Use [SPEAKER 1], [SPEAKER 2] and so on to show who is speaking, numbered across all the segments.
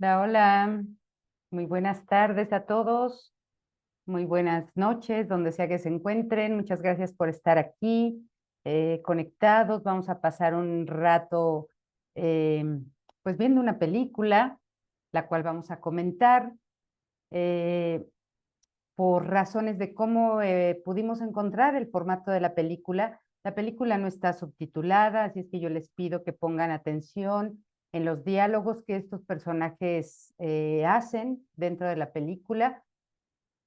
[SPEAKER 1] Hola, hola. Muy buenas tardes a todos. Muy buenas noches, donde sea que se encuentren. Muchas gracias por estar aquí, conectados. Vamos a pasar un rato, eh, pues viendo una película, la cual vamos a comentar. eh, por razones de cómo pudimos encontrar el formato de la película. La película no está subtitulada, así es que yo les pido que pongan atención en los diálogos que estos personajes hacen dentro de la película.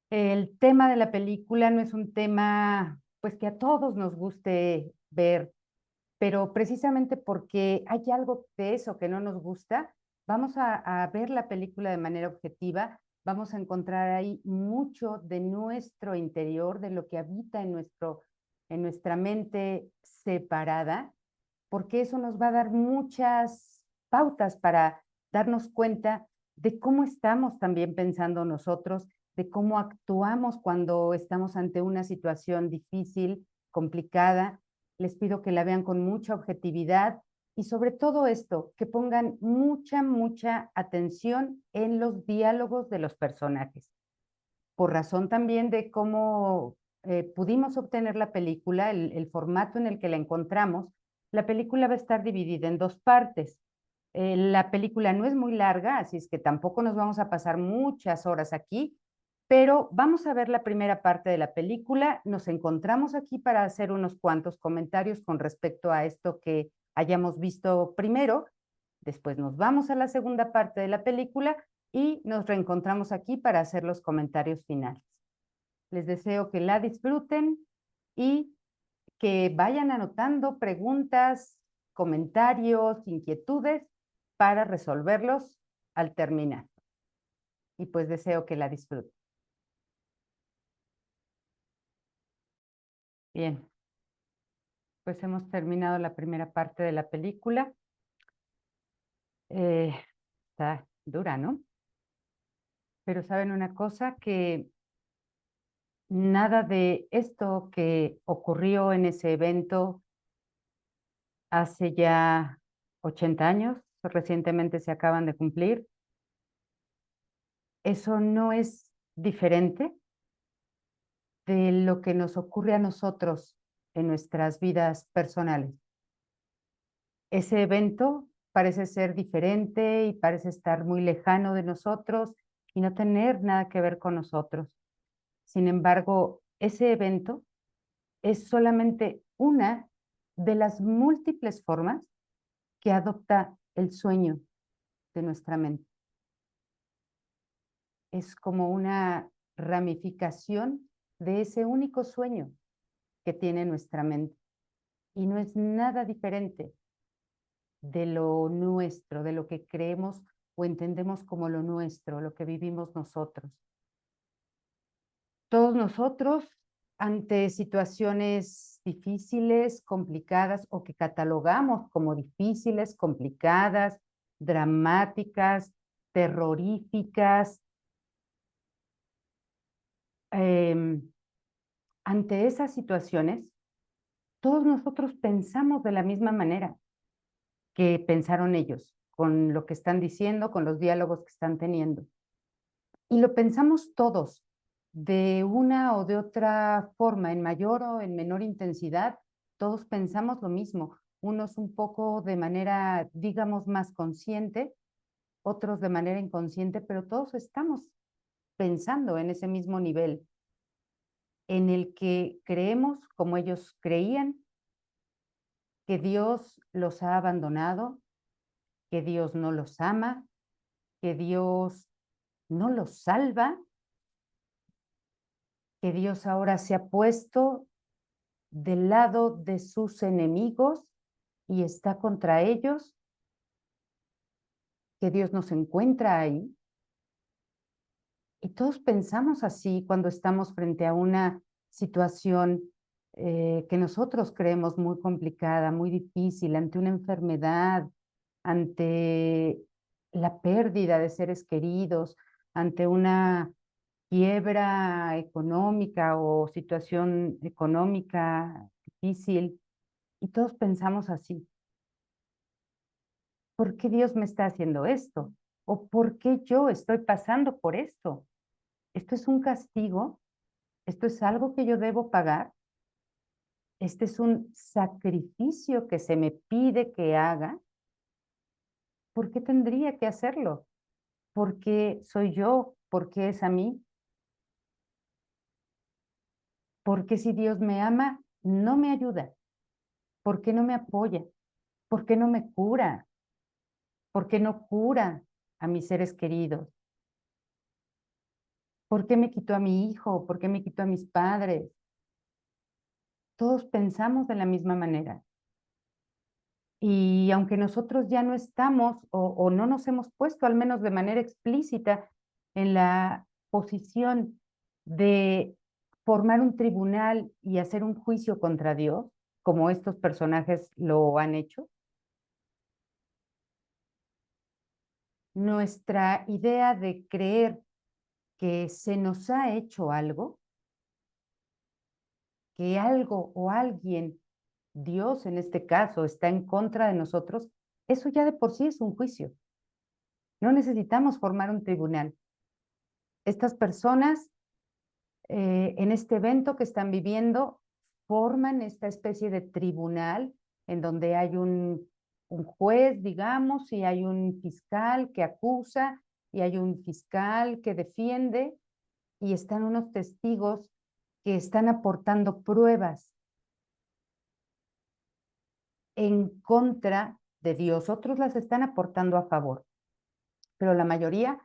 [SPEAKER 1] El tema de la película no es un tema, pues, que a todos nos guste ver, pero precisamente porque hay algo de eso que no nos gusta, vamos a ver la película de manera objetiva, vamos a encontrar ahí mucho de nuestro interior, de lo que habita en nuestra mente separada, porque eso nos va a dar muchas pautas para darnos cuenta de cómo estamos también pensando nosotros, de cómo actuamos cuando estamos ante una situación difícil, complicada. Les pido que la vean con mucha objetividad y sobre todo esto, que pongan mucha atención en los diálogos de los personajes. Por razón también de cómo pudimos obtener la película, el formato en el que la encontramos, la película va a estar dividida en dos partes. La película no es muy larga, así es que tampoco nos vamos a pasar muchas horas aquí, pero vamos a ver la primera parte de la película. Nos encontramos aquí para hacer unos cuantos comentarios con respecto a esto que hayamos visto primero. Después nos vamos a la segunda parte de la película y nos reencontramos aquí para hacer los comentarios finales. Les deseo que la disfruten y que vayan anotando preguntas, comentarios, inquietudes para resolverlos al terminar. Y pues deseo que la disfruten. Bien, pues hemos terminado la primera parte de la película. Eh, Está dura, ¿no? Pero saben una cosa, que nada de esto que ocurrió en ese evento hace ya 80 años, recientemente se acaban de cumplir, eso no es diferente de lo que nos ocurre a nosotros en nuestras vidas personales. Ese evento parece ser diferente y parece estar muy lejano de nosotros y no tener nada que ver con nosotros. Sin embargo, ese evento es solamente una de las múltiples formas que adopta el sueño de nuestra mente. Es como una ramificación de ese único sueño que tiene nuestra mente. Y no es nada diferente de lo nuestro, de lo que creemos o entendemos como lo nuestro, lo que vivimos nosotros. Todos nosotros, ante situaciones difíciles, complicadas o que catalogamos como difíciles, complicadas, dramáticas, terroríficas, em, ante esas situaciones, todos nosotros pensamos de la misma manera que pensaron ellos, con lo que están diciendo, con los diálogos que están teniendo. Y lo pensamos todos de una o de otra forma, en mayor o en menor intensidad, todos pensamos lo mismo, unos un poco de manera, digamos, más consciente, otros de manera inconsciente, pero todos estamos pensando en ese mismo nivel, en el que creemos, como ellos creían, que Dios los ha abandonado, que Dios no los ama, que Dios no los salva, que Dios ahora se ha puesto del lado de sus enemigos y está contra ellos, que Dios nos encuentra ahí. Y todos pensamos así cuando estamos frente a una situación que nosotros creemos muy complicada, muy difícil, ante una enfermedad, ante la pérdida de seres queridos, ante una quiebra económica o situación económica difícil. Y todos pensamos así. ¿Por qué Dios me está haciendo esto? ¿O por qué yo estoy pasando por esto? ¿Esto es un castigo? ¿Esto es algo que yo debo pagar? ¿Este es un sacrificio que se me pide que haga? ¿Por qué tendría que hacerlo? ¿Por qué soy yo? ¿Por qué es a mí? ¿Por qué si Dios me ama, no me ayuda? ¿Por qué no me apoya? ¿Por qué no me cura? ¿Por qué no cura a mis seres queridos? ¿Por qué me quitó a mi hijo? ¿Por qué me quitó a mis padres? Todos pensamos de la misma manera. Y aunque nosotros ya no estamos o no nos hemos puesto, al menos de manera explícita, en la posición de formar un tribunal y hacer un juicio contra Dios, como estos personajes lo han hecho, nuestra idea de creer que se nos ha hecho algo, que algo o alguien, Dios en este caso, está en contra de nosotros, eso ya de por sí es un juicio. No necesitamos formar un tribunal. Estas personas en este evento que están viviendo forman esta especie de tribunal en donde hay un juez, digamos, y hay un fiscal que acusa y hay un fiscal que defiende y están unos testigos que están aportando pruebas en contra de Dios. Otros las están aportando a favor, pero la mayoría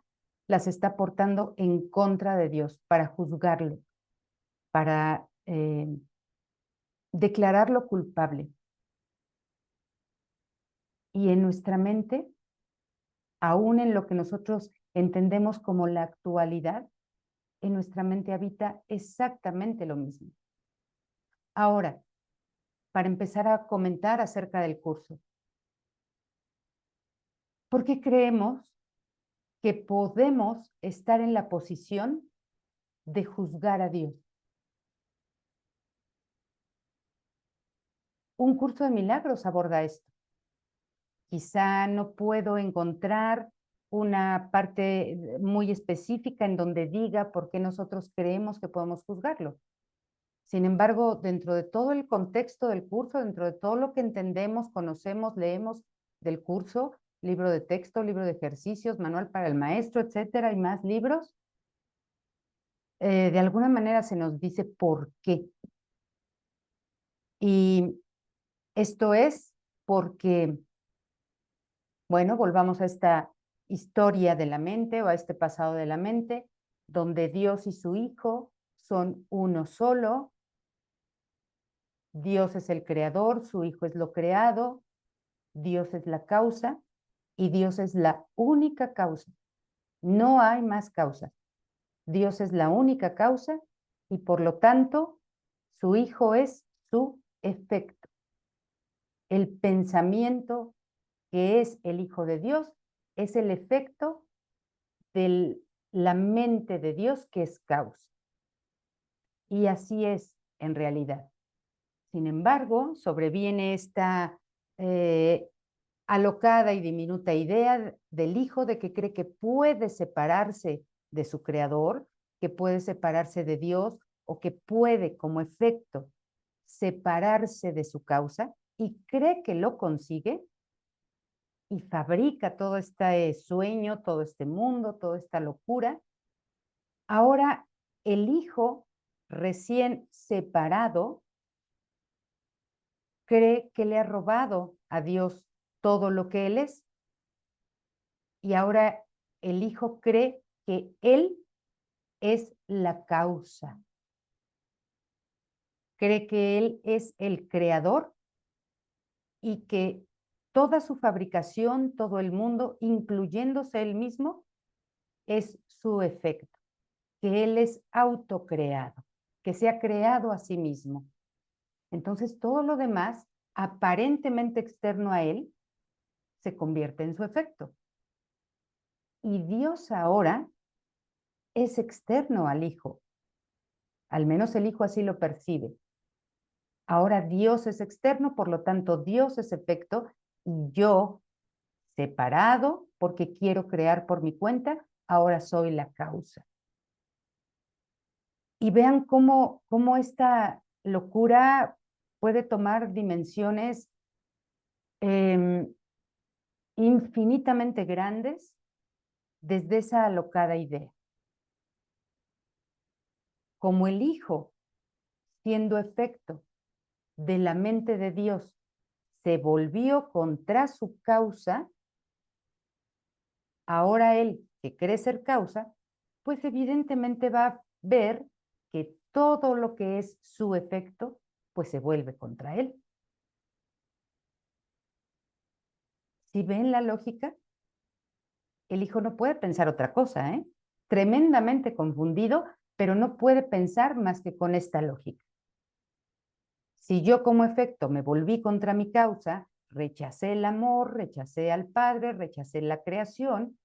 [SPEAKER 1] las está aportando en contra de Dios para juzgarlo, para declararlo culpable. Y en nuestra mente, aún en lo que nosotros entendemos como la actualidad, en nuestra mente habita exactamente lo mismo. Ahora, para empezar a comentar acerca del curso, ¿por qué creemos que podemos estar en la posición de juzgar a Dios? Un curso de milagros aborda esto. Quizá no puedo encontrar una parte muy específica en donde diga por qué nosotros creemos que podemos juzgarlo. Sin embargo, dentro de todo el contexto del curso, dentro de todo lo que entendemos, conocemos, leemos del curso, libro de texto, libro de ejercicios, manual para el maestro, etcétera, y más libros, de alguna manera se nos dice por qué. Y esto es porque, bueno, volvamos a esta historia de la mente o a este pasado de la mente, donde Dios y su Hijo son uno solo. Dios es el creador, su Hijo es lo creado, Dios es la causa y Dios es la única causa. No hay más causas. Dios es la única causa y por lo tanto su Hijo es su efecto. El pensamiento que es el Hijo de Dios es el efecto de la mente de Dios que es causa. Y así es en realidad. Sin embargo, sobreviene esta alocada y diminuta idea del hijo de que cree que puede separarse de su creador, que puede separarse de Dios o que puede como efecto separarse de su causa y cree que lo consigue y fabrica todo este sueño, todo este mundo, toda esta locura. Ahora el hijo recién separado cree que le ha robado a Dios todo lo que él es. Y ahora el hijo cree que él es la causa. Cree que él es el creador y que toda su fabricación, todo el mundo, incluyéndose él mismo, es su efecto. Que él es autocreado, que se ha creado a sí mismo. Entonces todo lo demás, aparentemente externo a él, se convierte en su efecto. Y Dios ahora es externo al Hijo. Al menos el Hijo así lo percibe. Ahora Dios es externo, por lo tanto Dios es efecto y yo, separado, porque quiero crear por mi cuenta, ahora soy la causa. Y vean cómo esta locura puede tomar dimensiones infinitamente grandes desde esa alocada idea. Como el Hijo, siendo efecto de la mente de Dios, se volvió contra su causa, ahora él, que cree ser causa, pues evidentemente va a ver que todo lo que es su efecto, pues se vuelve contra él. Si ven la lógica, el hijo no puede pensar otra cosa, ¿eh? Tremendamente confundido, pero no puede pensar más que con esta lógica. Si yo como efecto me volví contra mi causa, rechacé el amor, rechacé al Padre, rechacé la creación,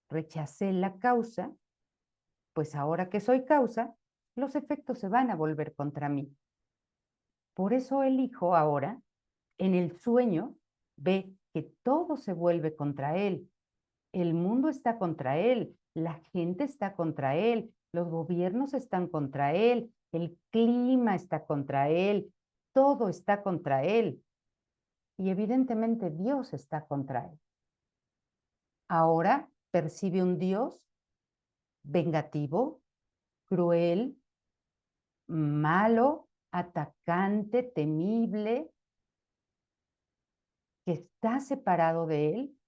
[SPEAKER 1] rechacé la causa, pues ahora que soy causa, los efectos se van a volver contra mí. Por eso el hijo ahora, en el sueño, ve que todo se vuelve contra él. El mundo está contra él, la gente está contra él, los gobiernos están contra él, el clima está contra él, todo está contra él. Y evidentemente Dios está contra él. Ahora percibe un Dios vengativo, cruel, malo, atacante, temible, que está separado de él,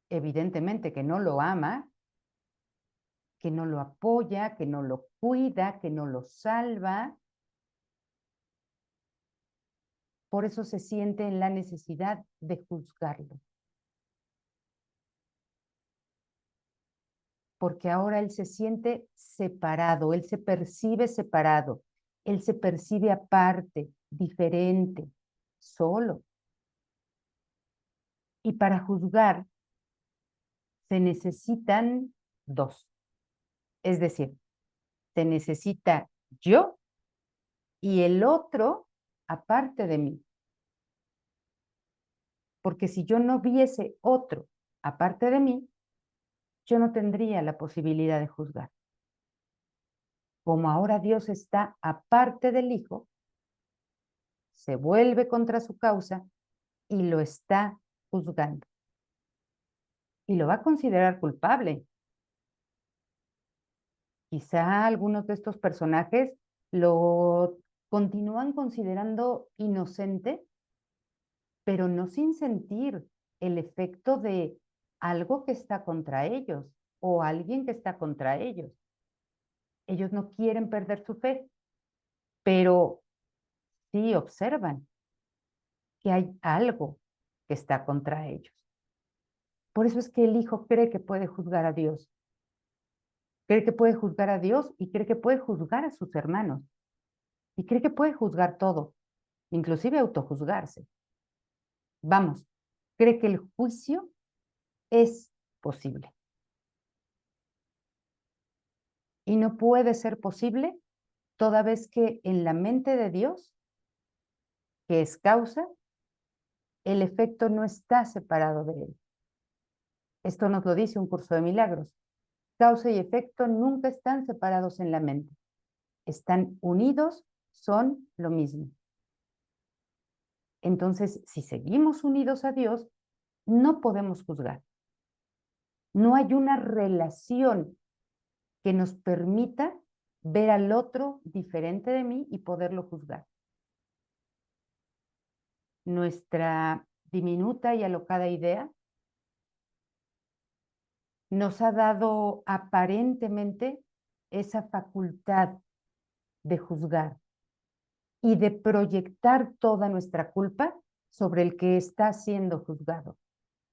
[SPEAKER 1] evidentemente que no lo ama, que no lo apoya, que no lo cuida, que no lo salva. Por eso se siente en la necesidad de juzgarlo. Porque ahora él se siente separado, él se percibe separado, él se percibe aparte, diferente, solo. Y para juzgar se necesitan dos. Es decir, se necesita yo y el otro aparte de mí. Porque si yo no viese otro aparte de mí, yo no tendría la posibilidad de juzgar. Como ahora Dios está aparte del Hijo, se vuelve contra su causa y lo está juzgando. Y lo va a considerar culpable. Quizá algunos de estos personajes lo continúan considerando inocente, pero no sin sentir el efecto de algo que está contra ellos o alguien que está contra ellos. Ellos no quieren perder su fe, pero sí observan que hay algo que está contra ellos. Por eso es que el hijo cree que puede juzgar a Dios. Cree que puede juzgar a Dios y cree que puede juzgar a sus hermanos. Y cree que puede juzgar todo, inclusive autojuzgarse. Vamos, cree que el juicio es posible. Y no puede ser posible toda vez que en la mente de Dios, que es causa, el efecto no está separado de él. Esto nos lo dice un curso de milagros. Causa y efecto nunca están separados en la mente. Están unidos, son lo mismo. Entonces, si seguimos unidos a Dios, no podemos juzgar. No hay una relación que nos permita ver al otro diferente de mí y poderlo juzgar. Nuestra diminuta y alocada idea nos ha dado aparentemente esa facultad de juzgar y de proyectar toda nuestra culpa sobre el que está siendo juzgado.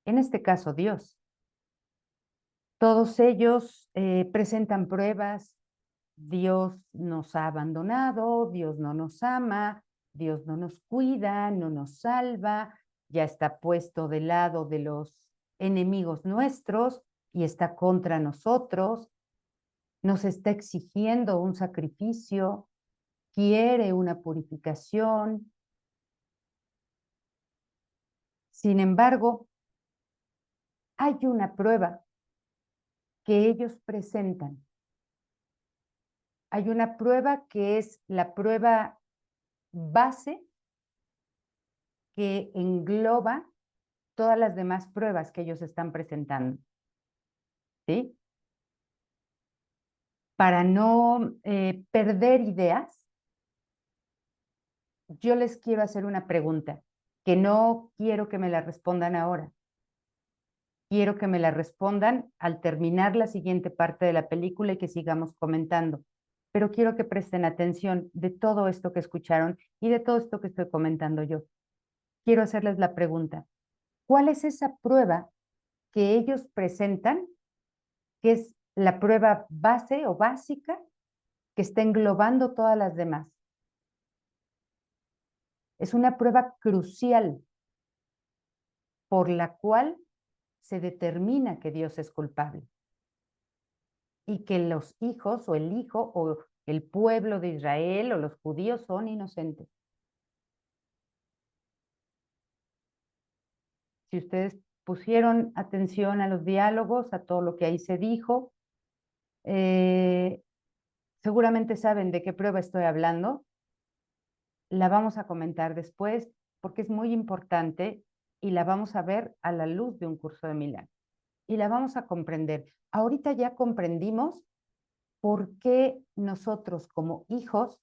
[SPEAKER 1] En este caso, Dios. Todos ellos presentan pruebas. Dios nos ha abandonado, Dios no nos ama, Dios no nos cuida, no nos salva, ya está puesto del lado de los enemigos nuestros y está contra nosotros, nos está exigiendo un sacrificio, quiere una purificación. Sin embargo, hay una prueba que ellos presentan. Hay una prueba que es la prueba base que engloba todas las demás pruebas que ellos están presentando, ¿sí? Para no perder ideas, yo les quiero hacer una pregunta que no quiero que me la respondan ahora. Quiero que me la respondan al terminar la siguiente parte de la película y que sigamos comentando. Pero quiero que presten atención de todo esto que escucharon y de todo esto que estoy comentando yo. Quiero hacerles la pregunta. ¿Cuál es esa prueba que ellos presentan, que es la prueba base o básica que está englobando todas las demás? Es una prueba crucial por la cual se determina que Dios es culpable y que los hijos o el hijo o el pueblo de Israel o los judíos son inocentes. Si ustedes pusieron atención a los diálogos, a todo lo que ahí se dijo, seguramente saben de qué prueba estoy hablando. La vamos a comentar después porque es muy importante y la vamos a ver a la luz de un curso de milagros. Y la vamos a comprender. Ahorita ya comprendimos por qué nosotros como hijos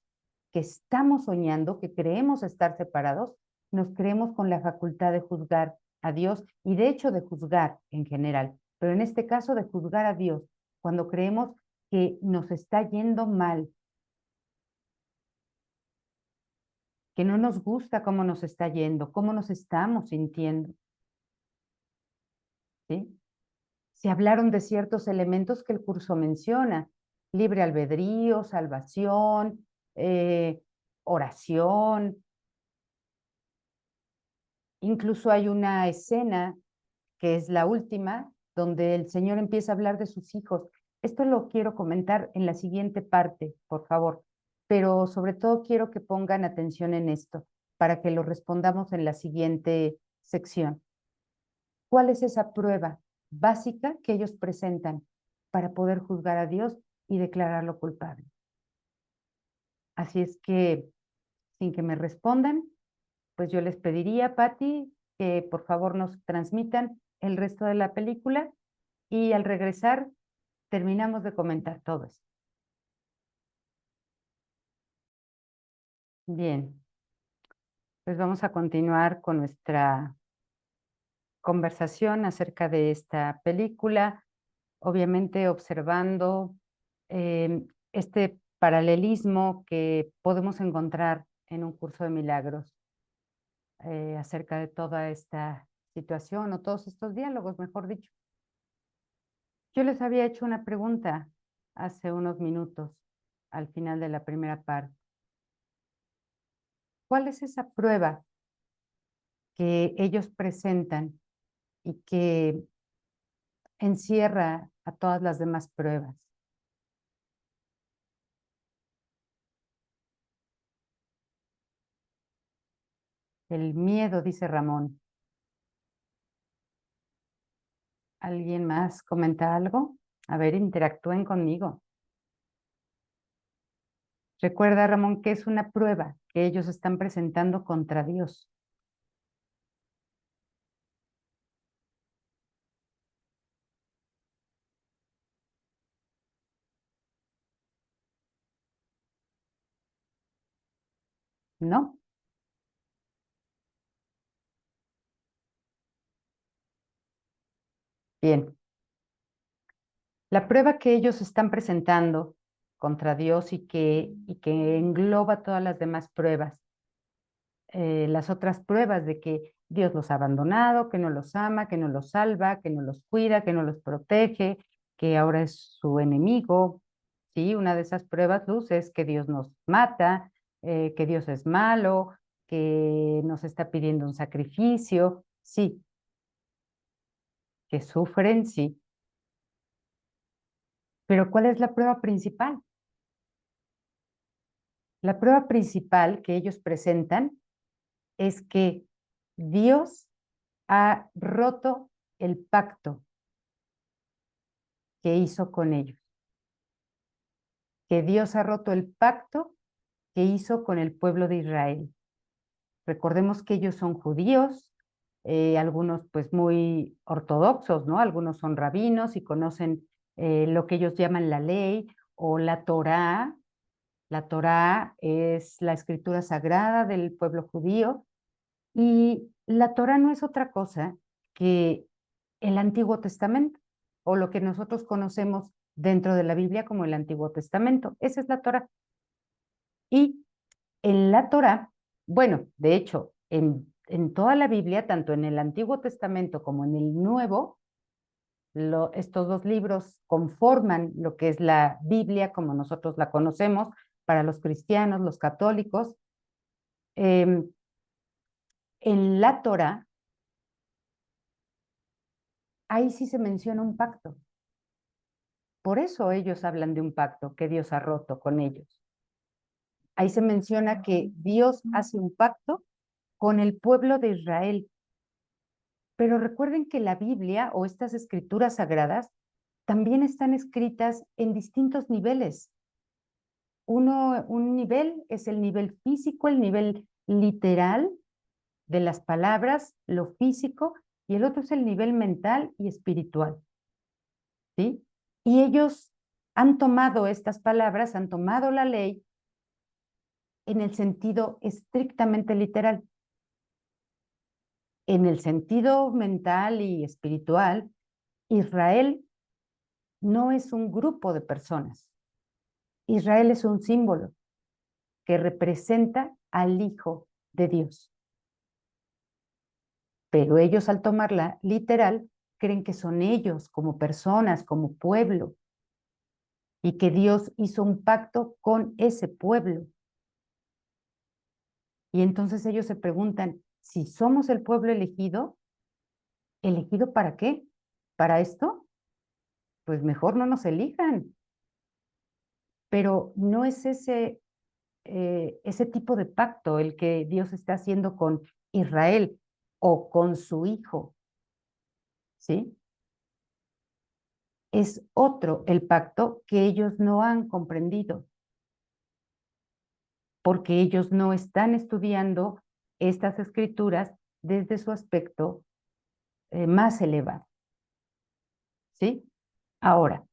[SPEAKER 1] que estamos soñando, que creemos estar separados, nos creemos con la facultad de juzgar a Dios y de hecho de juzgar en general, pero en este caso de juzgar a Dios cuando creemos que nos está yendo mal, que no nos gusta cómo nos está yendo, cómo nos estamos sintiendo, ¿sí? Se hablaron de ciertos elementos que el curso menciona: libre albedrío, salvación, oración. Incluso hay una escena, que es la última, donde el Señor empieza a hablar de sus hijos. Esto lo quiero comentar en la siguiente parte, por favor, pero sobre todo quiero que pongan atención en esto para que lo respondamos en la siguiente sección. ¿Cuál es esa prueba básica que ellos presentan para poder juzgar a Dios y declararlo culpable? Así es que, sin que me respondan, pues yo les pediría, Patti, que por favor nos transmitan el resto de la película y al regresar terminamos de comentar todo esto. Bien, pues vamos a continuar con nuestra conversación acerca de esta película, obviamente observando este paralelismo que podemos encontrar en un curso de milagros acerca de toda esta situación o todos estos diálogos, mejor dicho. Yo les había hecho una pregunta hace unos minutos al final de la primera parte. ¿Cuál es esa prueba que ellos presentan y que encierra a todas las demás pruebas? El miedo, dice Ramón. ¿Alguien más comenta algo? A ver, interactúen conmigo. Recuerda, Ramón, que es una prueba que ellos están presentando contra Dios. ¿No? Bien. La prueba que ellos están presentando contra Dios y que engloba todas las demás pruebas, las otras pruebas de que Dios los ha abandonado, que no los ama, que no los salva, que no los cuida, que no los protege, que ahora es su enemigo. Sí, una de esas pruebas, Luz, es que Dios nos mata, que Dios es malo, que nos está pidiendo un sacrificio. Sí, que sufren, sí. Pero ¿cuál es la prueba principal? La prueba principal que ellos presentan es que Dios ha roto el pacto que hizo con ellos, que Dios ha roto el pacto que hizo con el pueblo de Israel. Recordemos que ellos son judíos, algunos pues muy ortodoxos, ¿no? Algunos son rabinos y conocen lo que ellos llaman la ley o la Torá. La Torá es la escritura sagrada del pueblo judío y la Torá no es otra cosa que el Antiguo Testamento o lo que nosotros conocemos dentro de la Biblia como el Antiguo Testamento. Esa es la Torá. Y en la Torá, bueno, de hecho, en toda la Biblia, tanto en el Antiguo Testamento como en el Nuevo, estos dos libros conforman lo que es la Biblia como nosotros la conocemos para los cristianos, los católicos. Em, en la Torá, ahí sí se menciona un pacto. Por eso ellos hablan de un pacto que Dios ha roto con ellos. Ahí se menciona que Dios hace un pacto con el pueblo de Israel. Pero recuerden que la Biblia o estas escrituras sagradas también están escritas en distintos niveles. Un nivel es el nivel físico, el nivel literal de las palabras, lo físico, y el otro es el nivel mental y espiritual, ¿sí? Y ellos han tomado estas palabras, han tomado la ley en el sentido estrictamente literal. En el sentido mental y espiritual, Israel no es un grupo de personas. Israel es un símbolo que representa al Hijo de Dios. Pero ellos al tomarla literal, creen que son ellos como personas, como pueblo, y que Dios hizo un pacto con ese pueblo. Y entonces ellos se preguntan, si somos el pueblo elegido, ¿elegido para qué? ¿Para esto? Pues mejor no nos elijan. Pero no es ese tipo de pacto el que Dios está haciendo con Israel o con su hijo, ¿sí? Es otro el pacto que ellos no han comprendido, porque ellos no están estudiando estas escrituras desde su aspecto más elevado, ¿sí? Ahora,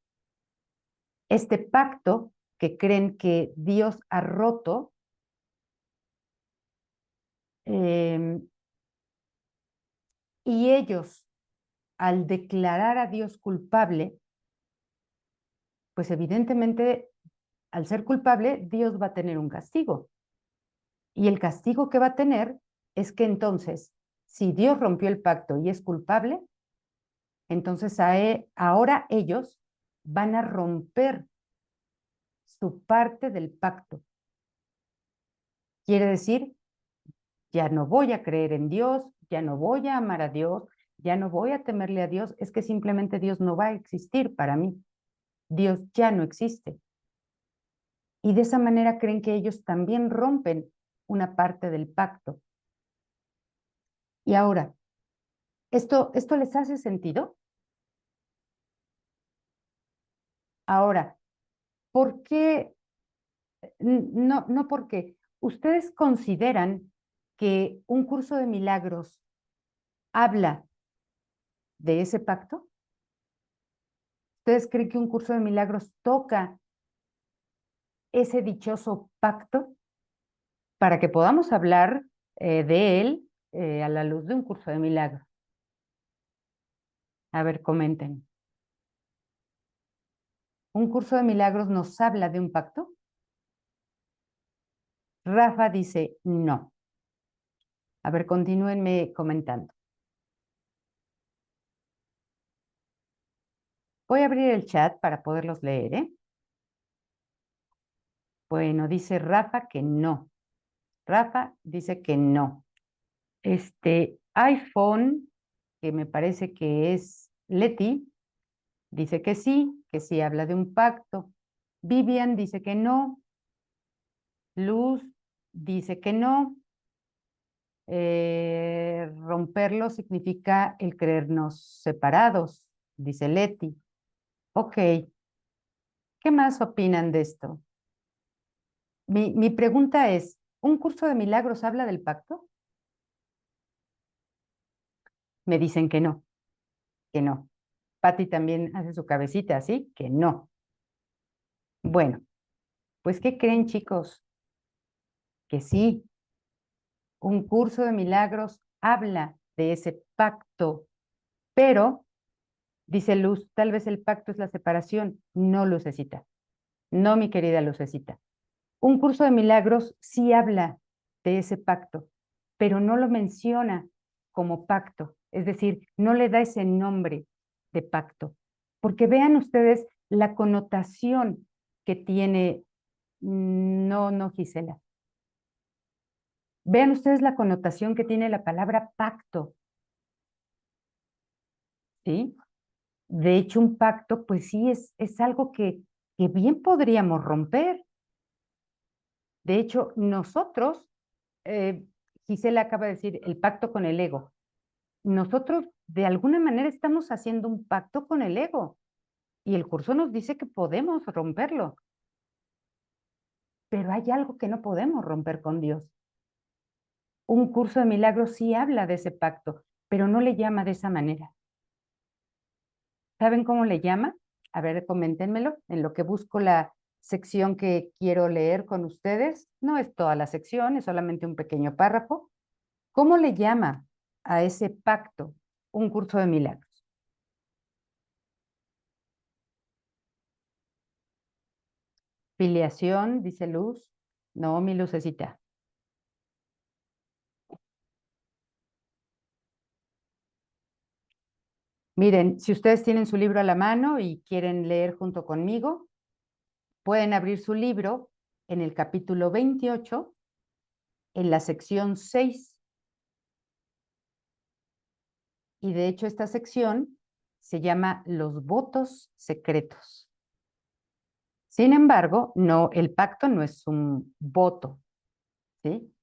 [SPEAKER 1] este pacto que creen que Dios ha roto, eh, y ellos, al declarar a Dios culpable, pues evidentemente, al ser culpable, Dios va a tener un castigo. Y el castigo que va a tener es que entonces, si Dios rompió el pacto y es culpable, entonces ahora ellos van a romper su parte del pacto. Quiere decir, ya no voy a creer en Dios, ya no voy a amar a Dios, ya no voy a temerle a Dios, es que simplemente Dios no va a existir para mí. Dios ya no existe. Y de esa manera creen que ellos también rompen una parte del pacto. Y ahora, ¿esto les hace sentido? Ahora, ¿por qué? No, no porque ustedes consideran que un curso de milagros habla de ese pacto. ¿Ustedes creen que un curso de milagros toca ese dichoso pacto para que podamos hablar de él a la luz de un curso de milagros? A ver, comenten. ¿Un curso de milagros nos habla de un pacto? Rafa dice no. A ver, continúenme comentando. Voy a abrir el chat para poderlos leer, ¿eh? Bueno, dice Rafa que no. Rafa dice que no. iPhone, que me parece que es Leti, dice que sí habla de un pacto. Vivian dice que no. Luz dice que no. Romperlo significa el creernos separados, dice Leti. Ok, ¿qué más opinan de esto? Mi pregunta es, ¿un curso de milagros habla del pacto? Me dicen que no, que no. Patti también hace su cabecita así, que no. Bueno, pues ¿qué creen, chicos? Que sí, un curso de milagros habla de ese pacto, pero, dice Luz, tal vez el pacto es la separación. No, Lucecita, no, mi querida Lucecita. Un curso de milagros sí habla de ese pacto, pero no lo menciona como pacto, es decir, no le da ese nombre de pacto, porque vean ustedes la connotación que tiene, no, no, Gisela, vean ustedes la connotación que tiene la palabra pacto, ¿sí? De hecho, un pacto, pues sí, es algo que bien podríamos romper. De hecho, nosotros, eh, Gisela acaba de decir, el pacto con el ego. Nosotros de alguna manera estamos haciendo un pacto con el ego y el curso nos dice que podemos romperlo, pero hay algo que no podemos romper con Dios. Un curso de milagros sí habla de ese pacto, pero no le llama de esa manera. ¿Saben cómo le llama? A ver, coméntenmelo en lo que busco la sección que quiero leer con ustedes. No es toda la sección, es solamente un pequeño párrafo. ¿Cómo le llama a ese pacto un curso de milagros? Filiación, dice Luz. No, mi lucecita. Miren, si ustedes tienen su libro a la mano y quieren leer junto conmigo, pueden abrir su libro en el capítulo 28, en la sección 6. Y de hecho esta sección se llama Los votos secretos. Sin embargo, no, el pacto no es un voto, ¿sí?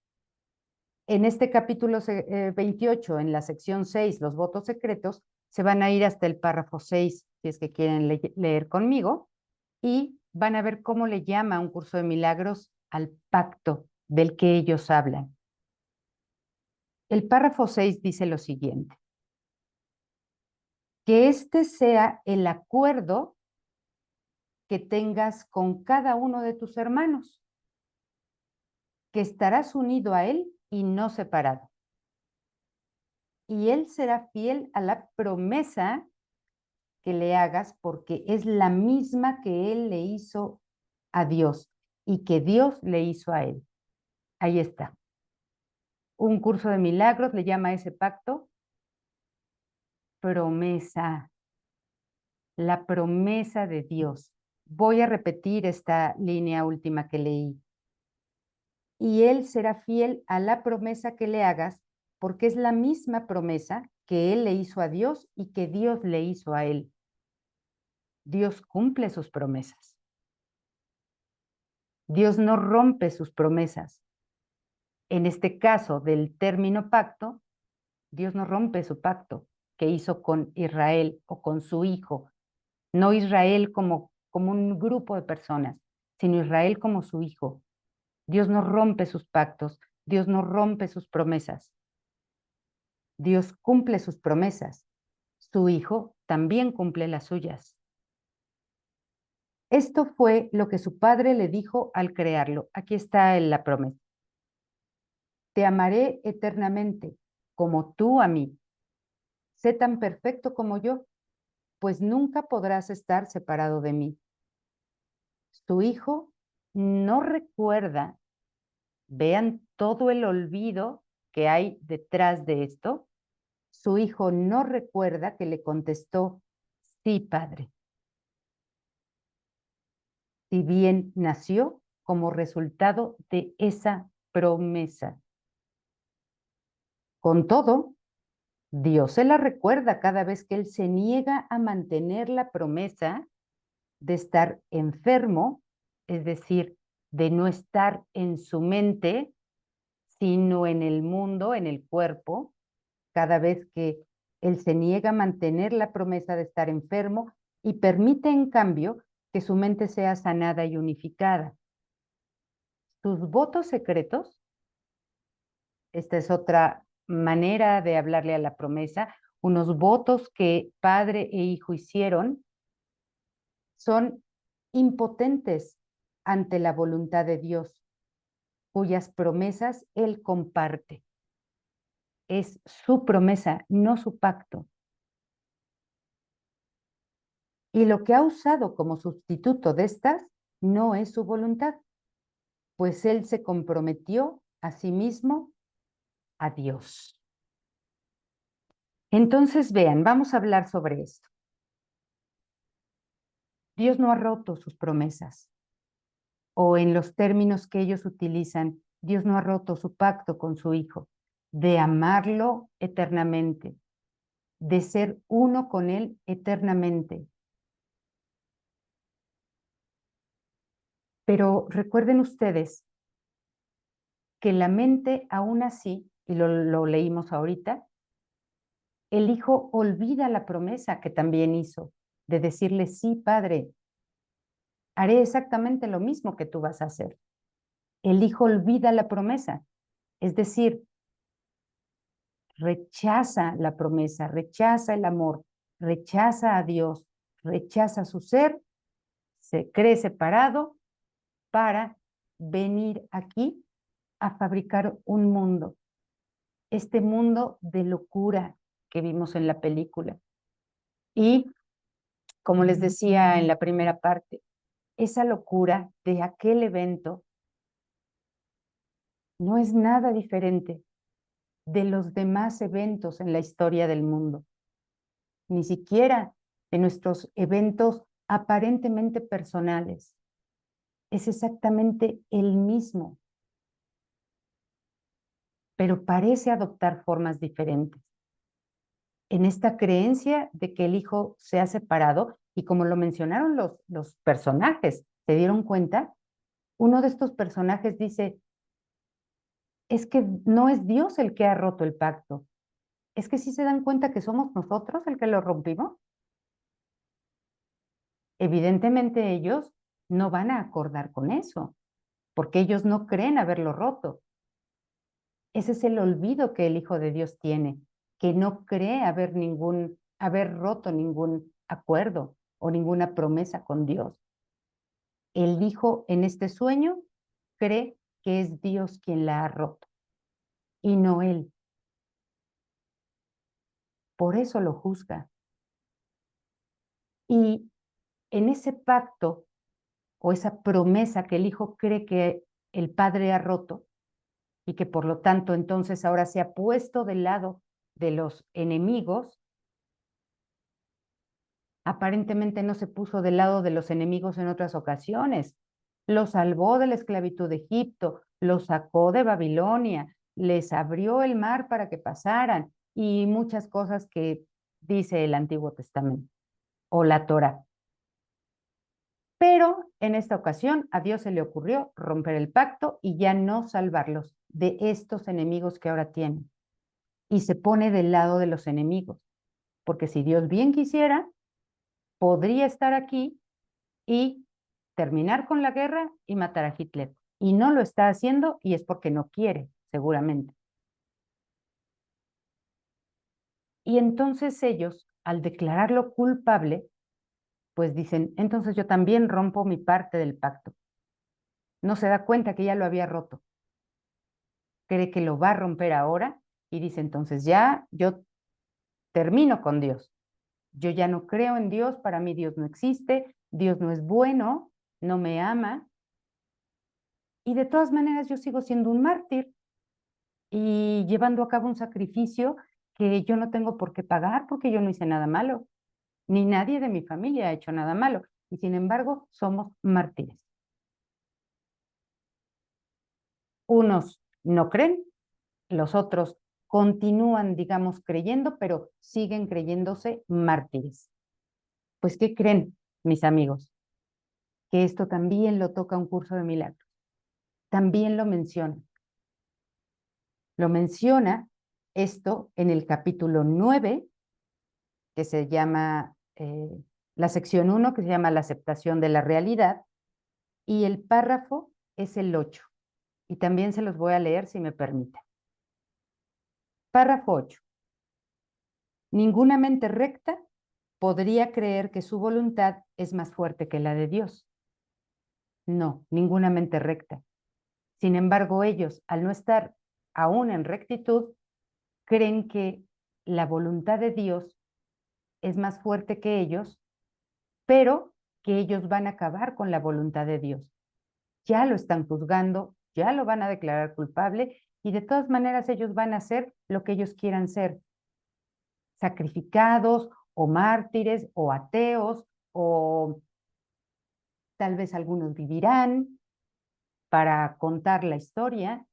[SPEAKER 1] En este capítulo 28, en la sección 6, los votos secretos, se van a ir hasta el párrafo 6, si es que quieren leer conmigo, y van a ver cómo le llama un curso de milagros al pacto del que ellos hablan. El párrafo 6 dice lo siguiente: que este sea el acuerdo que tengas con cada uno de tus hermanos, que estarás unido a él y no separado. Y él será fiel a la promesa que le hagas, porque es la misma que él le hizo a Dios y que Dios le hizo a él. Ahí está. Un curso de milagros le llama a ese pacto promesa, la promesa de Dios. Voy a repetir esta línea última que leí. Y él será fiel a la promesa que le hagas, porque es la misma promesa que él le hizo a Dios y que Dios le hizo a él. Dios cumple sus promesas. Dios no rompe sus promesas. En este caso del término pacto, Dios no rompe su pacto que hizo con Israel o con su hijo. No Israel como un grupo de personas, sino Israel como su hijo. Dios no rompe sus pactos, Dios no rompe sus promesas. Dios cumple sus promesas. Su hijo también cumple las suyas. Esto fue lo que su padre le dijo al crearlo. Aquí está la promesa. Te amaré eternamente, como tú a mí. Sé tan perfecto como yo, pues nunca podrás estar separado de mí. Su hijo no recuerda, vean todo el olvido que hay detrás de esto. Su hijo no recuerda que le contestó, sí, padre. Si bien nació como resultado de esa promesa. Con todo, Dios se la recuerda cada vez que él se niega a mantener la promesa de estar enfermo, es decir, de no estar en su mente, sino en el mundo, en el cuerpo, cada vez que él se niega a mantener la promesa de estar enfermo, y permite en cambio que su mente sea sanada y unificada. Sus votos secretos, esta es otra manera de hablarle a la promesa, unos votos que padre e hijo hicieron, son impotentes ante la voluntad de Dios, cuyas promesas Él comparte. Es su promesa, no su pacto. Y lo que ha usado como sustituto de estas no es su voluntad, pues Él se comprometió a sí mismo a Dios. Entonces, vean, vamos a hablar sobre esto. Dios no ha roto sus promesas, o en los términos que ellos utilizan, Dios no ha roto su pacto con su Hijo, de amarlo eternamente, de ser uno con Él eternamente. Pero recuerden ustedes que la mente aún así, y lo leímos ahorita, el Hijo olvida la promesa que también hizo, de decirle, sí, Padre, haré exactamente lo mismo que tú vas a hacer. El Hijo olvida la promesa, es decir, rechaza la promesa, rechaza el amor, rechaza a Dios, rechaza su ser, se cree separado para venir aquí a fabricar un mundo, este mundo de locura que vimos en la película. Y como les decía en la primera parte, esa locura de aquel evento no es nada diferente de los demás eventos en la historia del mundo, ni siquiera de nuestros eventos aparentemente personales. Es exactamente el mismo, pero parece adoptar formas diferentes. En esta creencia de que el Hijo se ha separado, y como lo mencionaron los personajes, ¿se dieron cuenta? Uno de estos personajes dice, es que no es Dios el que ha roto el pacto, es que sí se dan cuenta que somos nosotros el que lo rompimos. Evidentemente ellos no van a acordar con eso, porque ellos no creen haberlo roto. Ese es el olvido que el Hijo de Dios tiene, que no cree haber roto ningún acuerdo o ninguna promesa con Dios. El Hijo en este sueño cree que es Dios quien la ha roto y no él. Por eso lo juzga. Y en ese pacto o esa promesa que el Hijo cree que el Padre ha roto y que por lo tanto entonces ahora se ha puesto del lado de los enemigos, aparentemente no se puso del lado de los enemigos en otras ocasiones. Los salvó de la esclavitud de Egipto, los sacó de Babilonia, les abrió el mar para que pasaran y muchas cosas que dice el Antiguo Testamento o la Torá. Pero en esta ocasión a Dios se le ocurrió romper el pacto y ya no salvarlos de estos enemigos que ahora tienen. Y se pone del lado de los enemigos, porque si Dios bien quisiera, podría estar aquí y terminar con la guerra y matar a Hitler. Y no lo está haciendo y es porque no quiere, seguramente. Y entonces ellos, al declararlo culpable, pues dicen, entonces yo también rompo mi parte del pacto. No se da cuenta que ya lo había roto. Cree que lo va a romper ahora y dice, entonces ya yo termino con Dios. Yo ya no creo en Dios, para mí Dios no existe, Dios no es bueno, no me ama. Y de todas maneras yo sigo siendo un mártir y llevando a cabo un sacrificio que yo no tengo por qué pagar porque yo no hice nada malo, ni nadie de mi familia ha hecho nada malo. Y sin embargo, somos mártires. Unos no creen, los otros continúan, digamos, creyendo, pero siguen creyéndose mártires. Pues, ¿qué creen, mis amigos? Que esto también lo toca un curso de milagros. También lo menciona. Lo menciona esto en el capítulo 9, que se llama la sección 1, que se llama la aceptación de la realidad, y el párrafo es el 8. Y también se los voy a leer si me permiten. Párrafo 8. Ninguna mente recta podría creer que su voluntad es más fuerte que la de Dios. No, ninguna mente recta. Sin embargo, ellos, al no estar aún en rectitud, creen que la voluntad de Dios es más fuerte que ellos, pero que ellos van a acabar con la voluntad de Dios. Ya lo están juzgando, ya lo van a declarar culpable y de todas maneras ellos van a hacer lo que ellos quieran ser, sacrificados o mártires o ateos o tal vez algunos vivirán para contar la historia.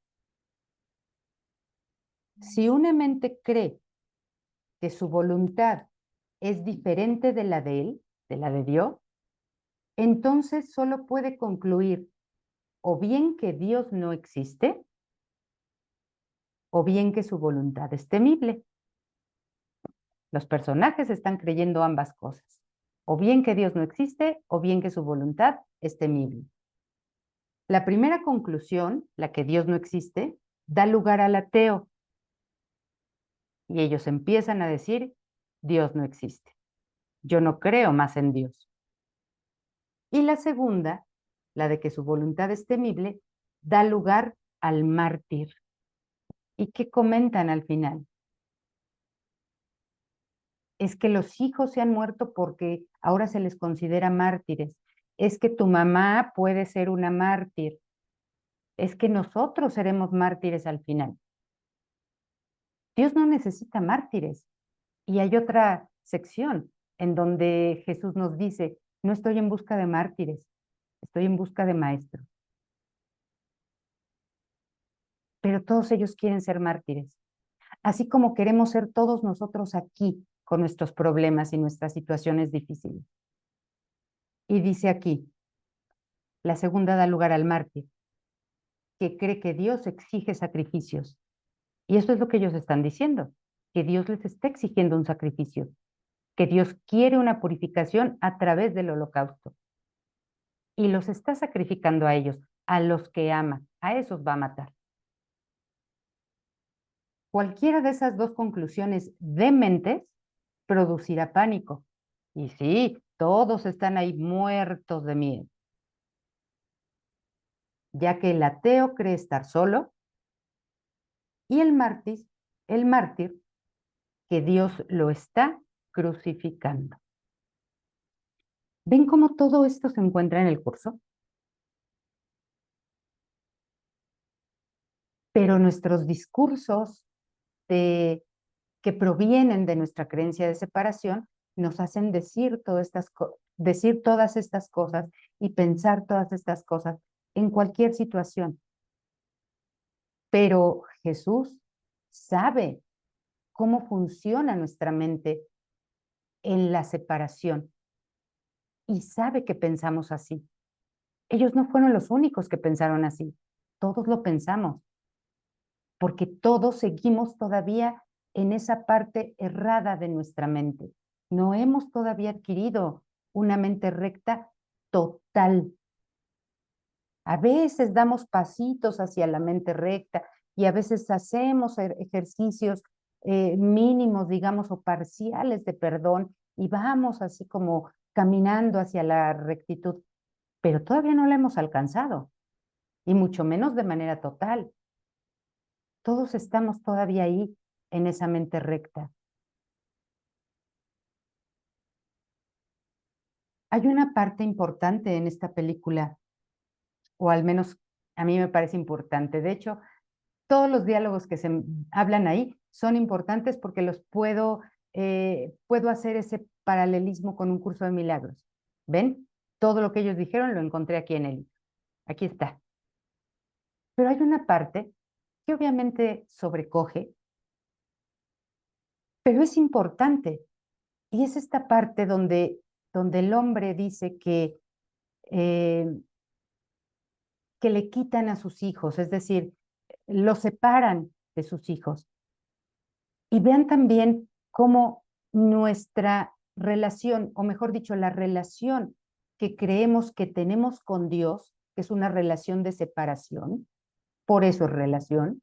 [SPEAKER 1] Si una mente cree que su voluntad es diferente de la de él, de la de Dios, entonces solo puede concluir o bien que Dios no existe, o bien que su voluntad es temible. Los personajes están creyendo ambas cosas, o bien que Dios no existe, o bien que su voluntad es temible. La primera conclusión, la que Dios no existe, da lugar al ateo, y ellos empiezan a decir, Dios no existe. Yo no creo más en Dios. Y la segunda, la de que su voluntad es temible, da lugar al mártir. ¿Y qué comentan al final? Es que los hijos se han muerto porque ahora se les considera mártires. Es que tu mamá puede ser una mártir. Es que nosotros seremos mártires al final. Dios no necesita mártires. Y hay otra sección en donde Jesús nos dice, no estoy en busca de mártires, estoy en busca de maestros. Pero todos ellos quieren ser mártires, así como queremos ser todos nosotros aquí con nuestros problemas y nuestras situaciones difíciles. Y dice aquí, la segunda da lugar al mártir, que cree que Dios exige sacrificios. Y eso es lo que ellos están diciendo, que Dios les está exigiendo un sacrificio, que Dios quiere una purificación a través del holocausto. Y los está sacrificando a ellos, a los que ama, a esos va a matar. Cualquiera de esas dos conclusiones dementes producirá pánico. Y sí, todos están ahí muertos de miedo, ya que el ateo cree estar solo y el mártir, que Dios lo está crucificando. ¿Ven cómo todo esto se encuentra en el curso? Pero nuestros discursos de, que provienen de nuestra creencia de separación nos hacen decir todas estas cosas y pensar todas estas cosas en cualquier situación. Pero Jesús sabe cómo funciona nuestra mente en la separación y sabe que pensamos así. Ellos no fueron los únicos que pensaron así. Todos lo pensamos, porque todos seguimos todavía en esa parte errada de nuestra mente. No hemos todavía adquirido una mente recta total. A veces damos pasitos hacia la mente recta y a veces hacemos ejercicios mínimos, digamos, o parciales de perdón y vamos así como caminando hacia la rectitud, pero todavía no la hemos alcanzado y mucho menos de manera total. Todos estamos todavía ahí en esa mente recta. Hay una parte importante en esta película, o al menos a mí me parece importante. De hecho, todos los diálogos que se hablan ahí son importantes porque puedo hacer ese paralelismo con un curso de milagros. ¿Ven? Todo lo que ellos dijeron lo encontré aquí en el libro. Aquí está. Pero hay una parte que obviamente sobrecoge, pero es importante. Y es esta parte donde el hombre dice eh, que le quitan a sus hijos, es decir, los separan de sus hijos. Y vean también cómo nuestra relación, o mejor dicho, la relación que creemos que tenemos con Dios, que es una relación de separación, por eso es relación,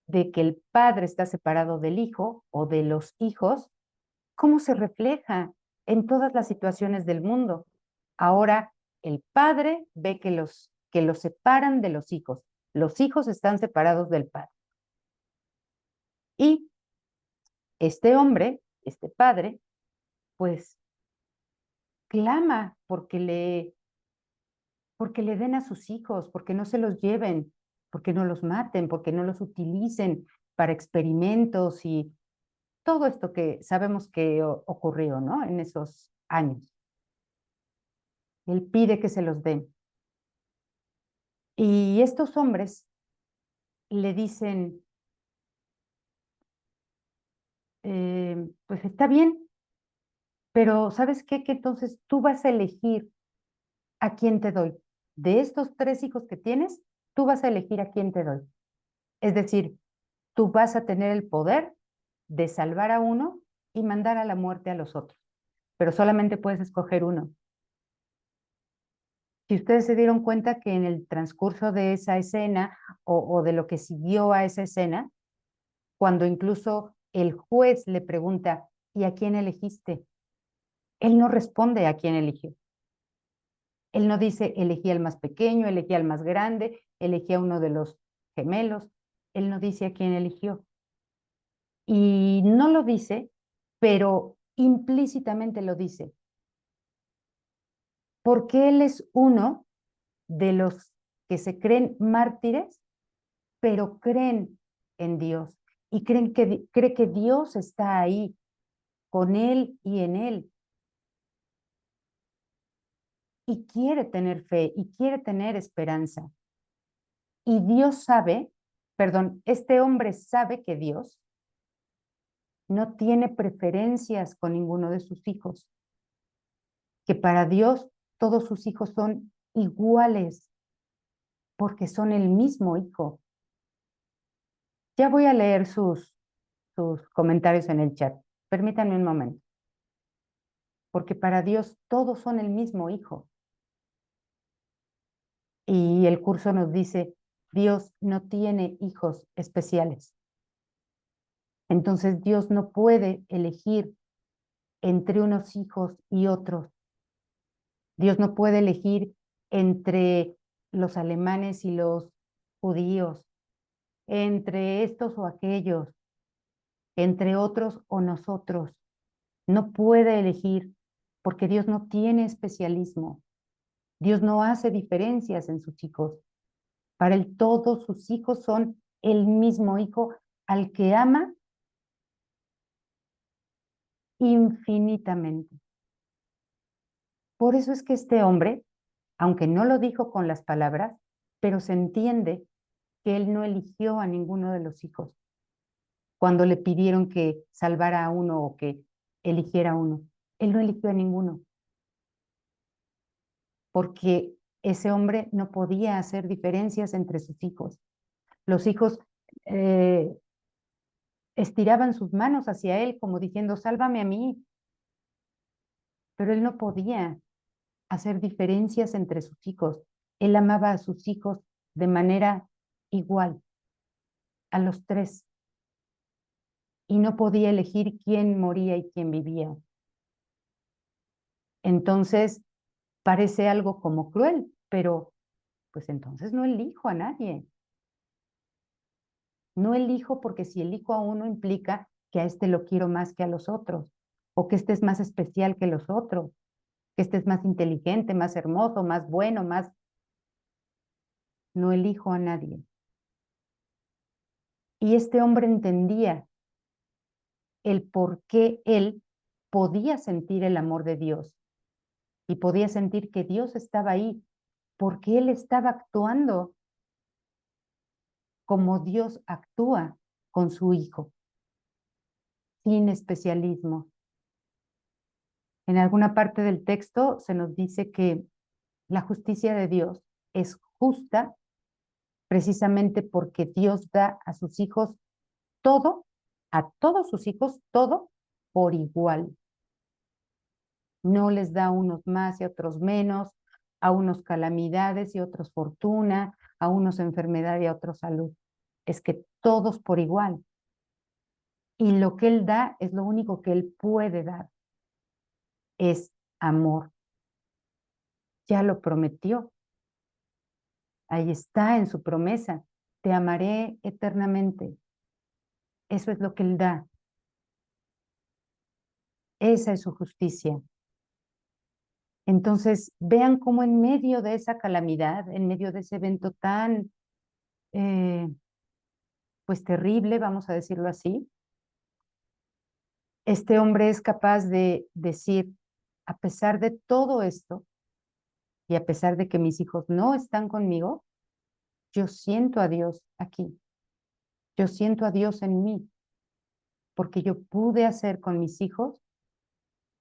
[SPEAKER 1] de que el padre está separado del hijo o de los hijos, ¿cómo se refleja en todas las situaciones del mundo? Ahora, el padre ve que los separan de los hijos están separados del padre. Y este hombre, este padre, pues clama porque le den a sus hijos, porque no se los lleven, porque no los maten, porque no los utilicen para experimentos y todo esto que sabemos que ocurrió, ¿no? En esos años. Él pide que se los den. Y estos hombres le dicen, pues está bien, pero ¿sabes qué? Que entonces tú vas a elegir a quién te doy. De estos 3 hijos que tienes, tú vas a elegir a quién te doy. Es decir, tú vas a tener el poder de salvar a uno y mandar a la muerte a los otros, pero solamente puedes escoger uno. Si ustedes se dieron cuenta que en el transcurso de esa escena o de lo que siguió a esa escena, cuando incluso el juez le pregunta, ¿y a quién elegiste? Él no responde a quién eligió. Él no dice, elegí al más pequeño, elegí al más grande, elegí a uno de los gemelos. Él no dice a quién eligió. Y no lo dice, pero implícitamente lo dice, porque él es uno de los que se creen mártires, pero creen en Dios y cree que Dios está ahí con él y en él. Y quiere tener fe y quiere tener esperanza. Y Dios sabe, perdón, este hombre sabe que Dios no tiene preferencias con ninguno de sus hijos, que para Dios todos sus hijos son iguales porque son el mismo hijo. Ya voy a leer sus comentarios en el chat. Permítanme un momento, porque para Dios todos son el mismo hijo. Y el curso nos dice, Dios no tiene hijos especiales. Entonces Dios no puede elegir entre unos hijos y otros. Dios no puede elegir entre los alemanes y los judíos, entre estos o aquellos, entre otros o nosotros. No puede elegir porque Dios no tiene especialismo. Dios no hace diferencias en sus hijos. Para él todos sus hijos son el mismo hijo al que ama infinitamente. Por eso es que este hombre, aunque no lo dijo con las palabras, pero se entiende que él no eligió a ninguno de los hijos cuando le pidieron que salvara a uno o que eligiera a uno. Él no eligió a ninguno porque ese hombre no podía hacer diferencias entre sus hijos. Los hijos eh, estiraban sus manos hacia él como diciendo, sálvame a mí, pero él no podía hacer diferencias entre sus hijos. Él amaba a sus hijos de manera igual, a los 3, y no podía elegir quién moría y quién vivía. Entonces, parece algo como cruel, pero pues entonces no elijo a nadie. No elijo porque si elijo a uno implica que a este lo quiero más que a los otros, o que este es más especial que los otros, que este es más inteligente, más hermoso, más bueno, más... No elijo a nadie. Y este hombre entendía el por qué él podía sentir el amor de Dios y podía sentir que Dios estaba ahí, porque él estaba actuando como Dios actúa con su hijo, sin especialismo. En alguna parte del texto se nos dice que la justicia de Dios es justa precisamente porque Dios da a sus hijos todo, a todos sus hijos todo, por igual. No les da a unos más y a otros menos, a unos calamidades y a otros fortuna, a unos enfermedad y a otros salud. Es que todos por igual. Y lo que Él da es lo único que Él puede dar. Es amor. Ya lo prometió. Ahí está en su promesa. Te amaré eternamente. Eso es lo que Él da. Esa es su justicia. Entonces, vean cómo en medio de esa calamidad, en medio de ese evento tan, pues terrible, vamos a decirlo así, este hombre es capaz de decir, a pesar de todo esto, y a pesar de que mis hijos no están conmigo, yo siento a Dios aquí. Yo siento a Dios en mí, porque yo pude hacer con mis hijos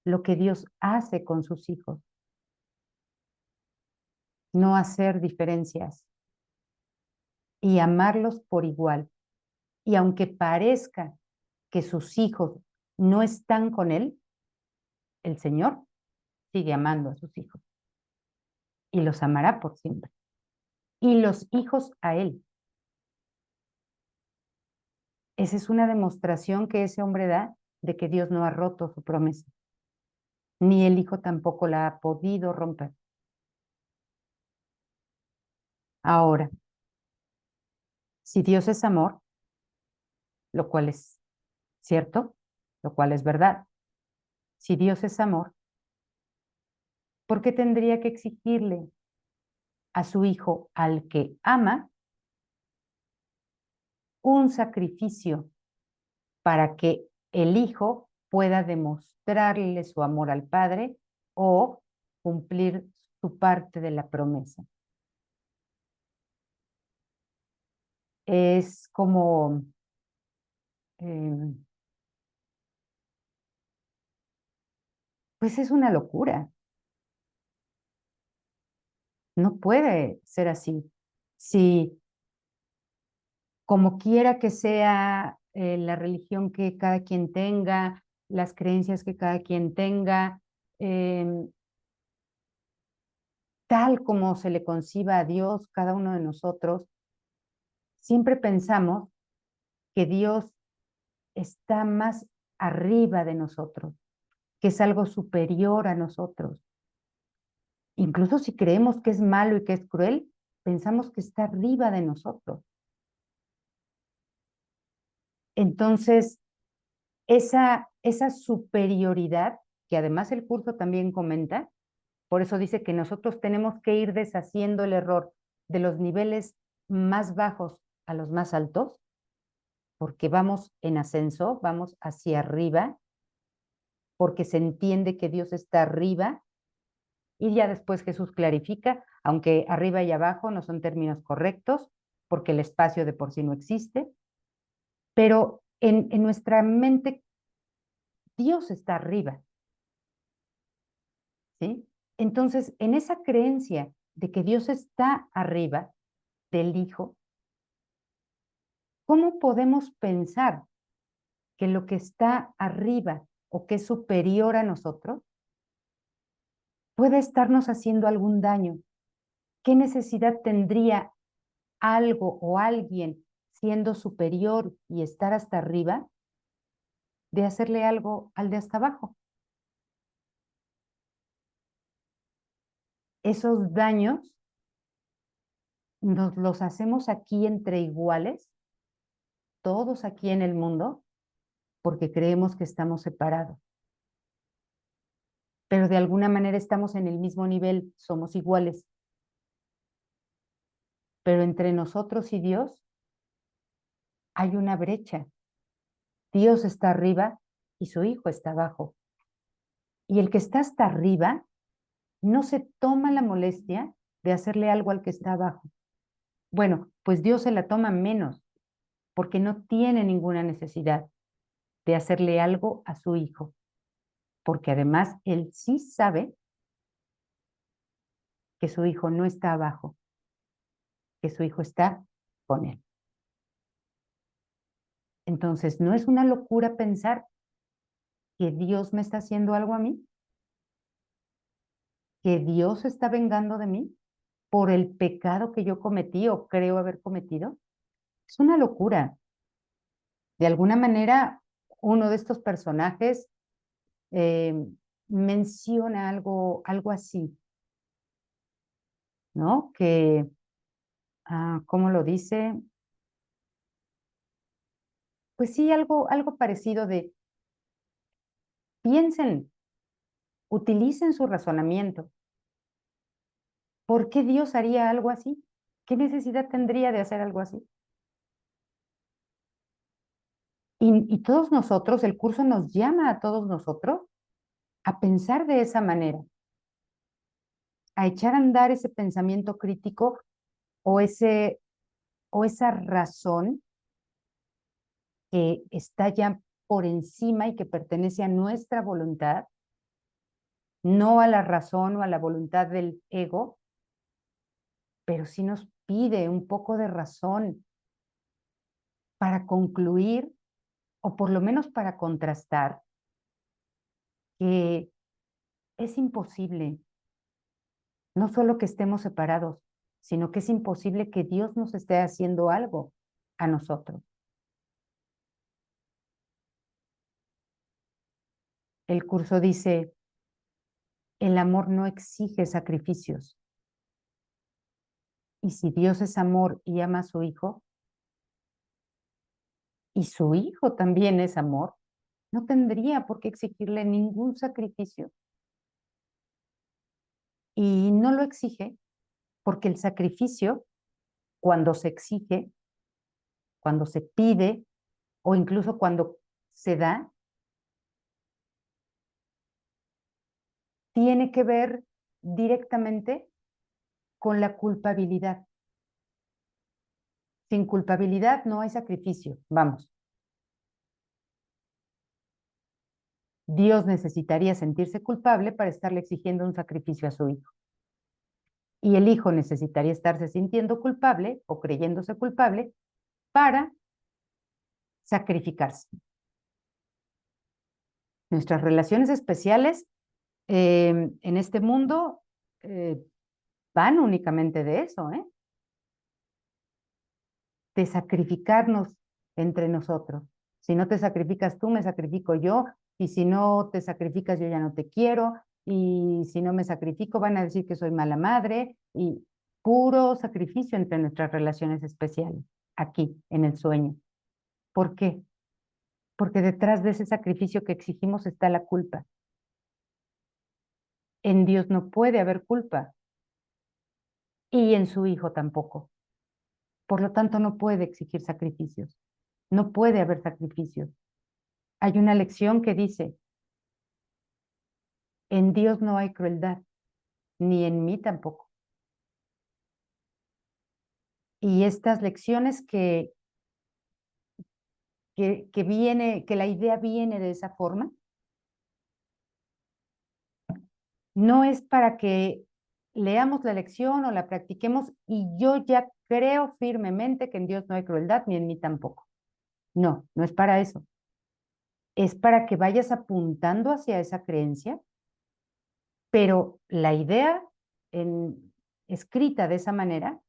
[SPEAKER 1] lo que Dios hace con sus hijos. No hacer diferencias y amarlos por igual. Y aunque parezca que sus hijos no están con Él, el Señor sigue amando a sus hijos y los amará por siempre. Y los hijos a Él. Esa es una demostración que ese hombre da de que Dios no ha roto su promesa. Ni el hijo tampoco la ha podido romper. Ahora, si Dios es amor, lo cual es cierto, lo cual es verdad. Si Dios es amor, ¿por qué tendría que exigirle a su hijo al que ama un sacrificio para que el hijo pueda demostrarle su amor al padre o cumplir su parte de la promesa? Es como, eh, pues es una locura. No puede ser así. Si como quiera que sea la religión que cada quien tenga, las creencias que cada quien tenga, em, tal como se le conciba a Dios, cada uno de nosotros, siempre pensamos que Dios está más arriba de nosotros, que es algo superior a nosotros. Incluso si creemos que es malo y que es cruel, pensamos que está arriba de nosotros. Entonces, esa superioridad, que además el curso también comenta, por eso dice que nosotros tenemos que ir deshaciendo el error de los niveles más bajos a los más altos, porque vamos en ascenso, vamos hacia arriba, porque se entiende que Dios está arriba, y ya después Jesús clarifica, aunque arriba y abajo no son términos correctos, porque el espacio de por sí no existe, pero en nuestra mente Dios está arriba, ¿sí? Entonces, en esa creencia de que Dios está arriba del Hijo, ¿cómo podemos pensar que lo que está arriba o que es superior a nosotros puede estarnos haciendo algún daño? ¿Qué necesidad tendría algo o alguien siendo superior y estar hasta arriba de hacerle algo al de hasta abajo? Esos daños nos los hacemos aquí entre iguales, todos aquí en el mundo, porque creemos que estamos separados. Pero de alguna manera estamos en el mismo nivel, somos iguales. Pero entre nosotros y Dios hay una brecha. Dios está arriba y su Hijo está abajo. Y el que está hasta arriba no se toma la molestia de hacerle algo al que está abajo. Bueno, pues Dios se la toma menos, porque no tiene ninguna necesidad de hacerle algo a su Hijo, porque además Él sí sabe que su Hijo no está abajo, que su Hijo está con Él. Entonces, no es una locura pensar que Dios me está haciendo algo a mí, que Dios se está vengando de mí por el pecado que yo cometí o creo haber cometido. Es una locura. De alguna manera, uno de estos personajes eh, menciona algo así, ¿no? Que, ¿cómo lo dice? Pues sí, algo parecido de, piensen, utilicen su razonamiento. ¿Por qué Dios haría algo así? ¿Qué necesidad tendría de hacer algo así? Y todos nosotros, el curso nos llama a todos nosotros a pensar de esa manera, a echar a andar ese pensamiento crítico o, o esa razón que está ya por encima y que pertenece a nuestra voluntad, no a la razón o a la voluntad del ego, pero sí nos pide un poco de razón para concluir o por lo menos para contrastar que es imposible, no solo que estemos separados, sino que es imposible que Dios nos esté haciendo algo a nosotros. El curso dice, el amor no exige sacrificios. Y si Dios es amor y ama a su Hijo, y su Hijo también es amor, no tendría por qué exigirle ningún sacrificio. Y no lo exige porque el sacrificio, cuando se exige, cuando se pide o incluso cuando se da, tiene que ver directamente con la culpabilidad. Sin culpabilidad no hay sacrificio. Vamos. Dios necesitaría sentirse culpable para estarle exigiendo un sacrificio a su hijo. Y el hijo necesitaría estarse sintiendo culpable o creyéndose culpable para sacrificarse. Nuestras relaciones especiales en este mundo eh, van únicamente de eso, de sacrificarnos entre nosotros. Si no te sacrificas tú, me sacrifico yo, y si no te sacrificas, yo ya no te quiero, y si no me sacrifico, van a decir que soy mala madre, y puro sacrificio entre nuestras relaciones especiales, aquí, en el sueño. ¿Por qué? Porque detrás de ese sacrificio que exigimos está la culpa. En Dios no puede haber culpa, y en su Hijo tampoco. Por lo tanto, no puede exigir sacrificios. No puede haber sacrificios. Hay una lección que dice, en Dios no hay crueldad, ni en mí tampoco. Y estas lecciones que la idea viene de esa forma, no es para que leamos la lección o la practiquemos y yo ya creo firmemente que en Dios no hay crueldad, ni en mí tampoco. No, no es para eso. Es para que vayas apuntando hacia esa creencia, pero la idea escrita de esa manera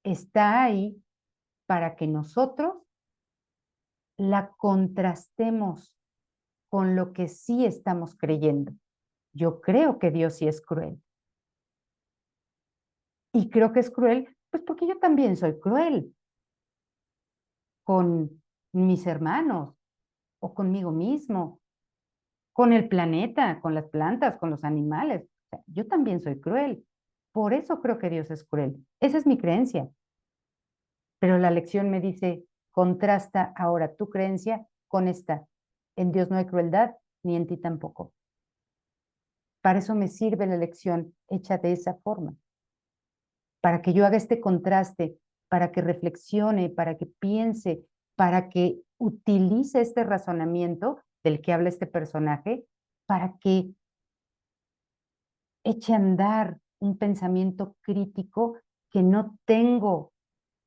[SPEAKER 1] está ahí para que nosotros la contrastemos con lo que sí estamos creyendo. Yo creo que Dios sí es cruel. Y creo que es cruel, pues porque yo también soy cruel con mis hermanos o conmigo mismo, con el planeta, con las plantas, con los animales. O sea, yo también soy cruel. Por eso creo que Dios es cruel. Esa es mi creencia. Pero la lección me dice, contrasta ahora tu creencia con esta. En Dios no hay crueldad, ni en ti tampoco. Para eso me sirve la lección hecha de esa forma. Para que yo haga este contraste, para que reflexione, para que piense, para que utilice este razonamiento del que habla este personaje, para que eche a andar un pensamiento crítico que no tengo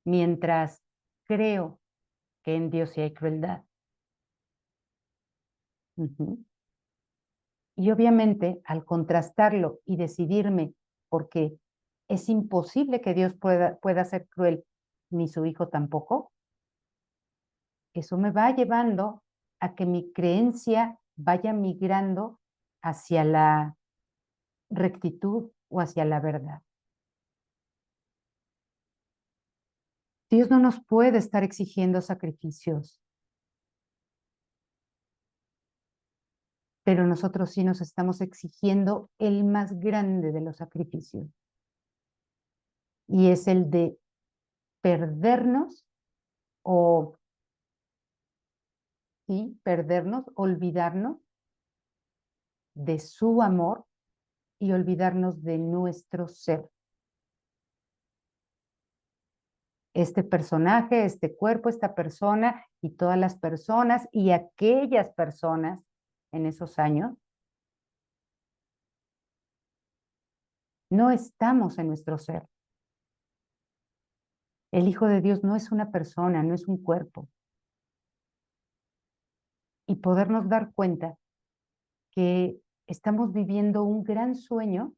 [SPEAKER 1] mientras creo que en Dios sí hay crueldad. Ujú. Y obviamente, al contrastarlo y decidirme, porque es imposible que Dios pueda ser cruel, ni su hijo tampoco, eso me va llevando a que mi creencia vaya migrando hacia la rectitud o hacia la verdad. Dios no nos puede estar exigiendo sacrificios, pero nosotros sí nos estamos exigiendo el más grande de los sacrificios, y es el de perdernos o, sí, perdernos, olvidarnos de su amor y olvidarnos de nuestro ser. Este personaje, este cuerpo, esta persona y todas las personas y aquellas personas en esos años, no estamos en nuestro ser. El Hijo de Dios no es una persona, no es un cuerpo. Y podernos dar cuenta que estamos viviendo un gran sueño,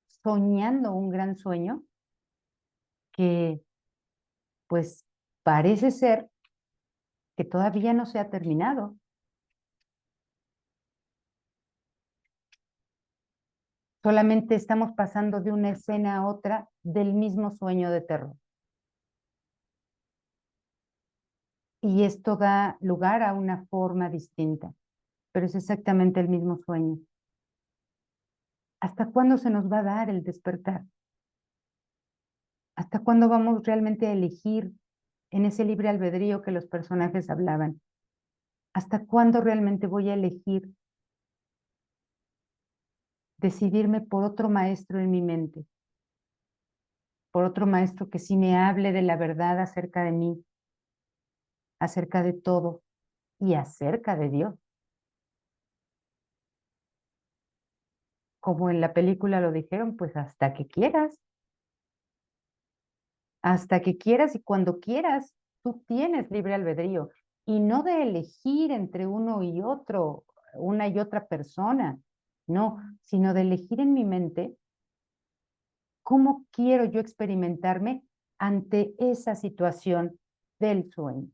[SPEAKER 1] soñando un gran sueño, que pues parece ser que todavía no se ha terminado. Solamente estamos pasando de una escena a otra del mismo sueño de terror. Y esto da lugar a una forma distinta, pero es exactamente el mismo sueño. ¿Hasta cuándo se nos va a dar el despertar? ¿Hasta cuándo vamos realmente a elegir en ese libre albedrío que los personajes hablaban? ¿Hasta cuándo realmente voy a elegir decidirme por otro maestro en mi mente? Por otro maestro que sí me hable de la verdad acerca de mí, acerca de todo y acerca de Dios. Como en la película lo dijeron, pues hasta que quieras y cuando quieras, tú tienes libre albedrío y no de elegir entre uno y otro, una y otra persona, no, sino de elegir en mi mente cómo quiero yo experimentarme ante esa situación del sueño.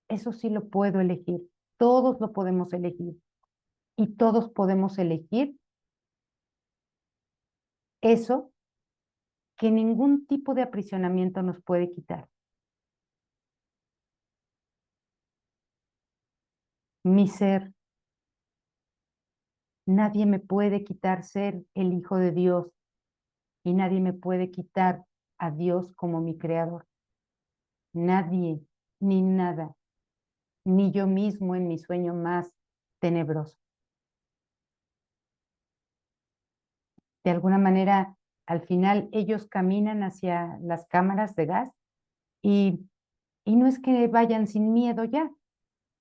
[SPEAKER 1] Eso sí lo puedo elegir, todos lo podemos elegir y todos podemos elegir eso que ningún tipo de aprisionamiento nos puede quitar. Mi ser, nadie me puede quitar ser el Hijo de Dios y nadie me puede quitar a Dios como mi creador. Nadie, ni nada, ni yo mismo en mi sueño más tenebroso. De alguna manera, al final ellos caminan hacia las cámaras de gas y, y no es que vayan sin miedo ya,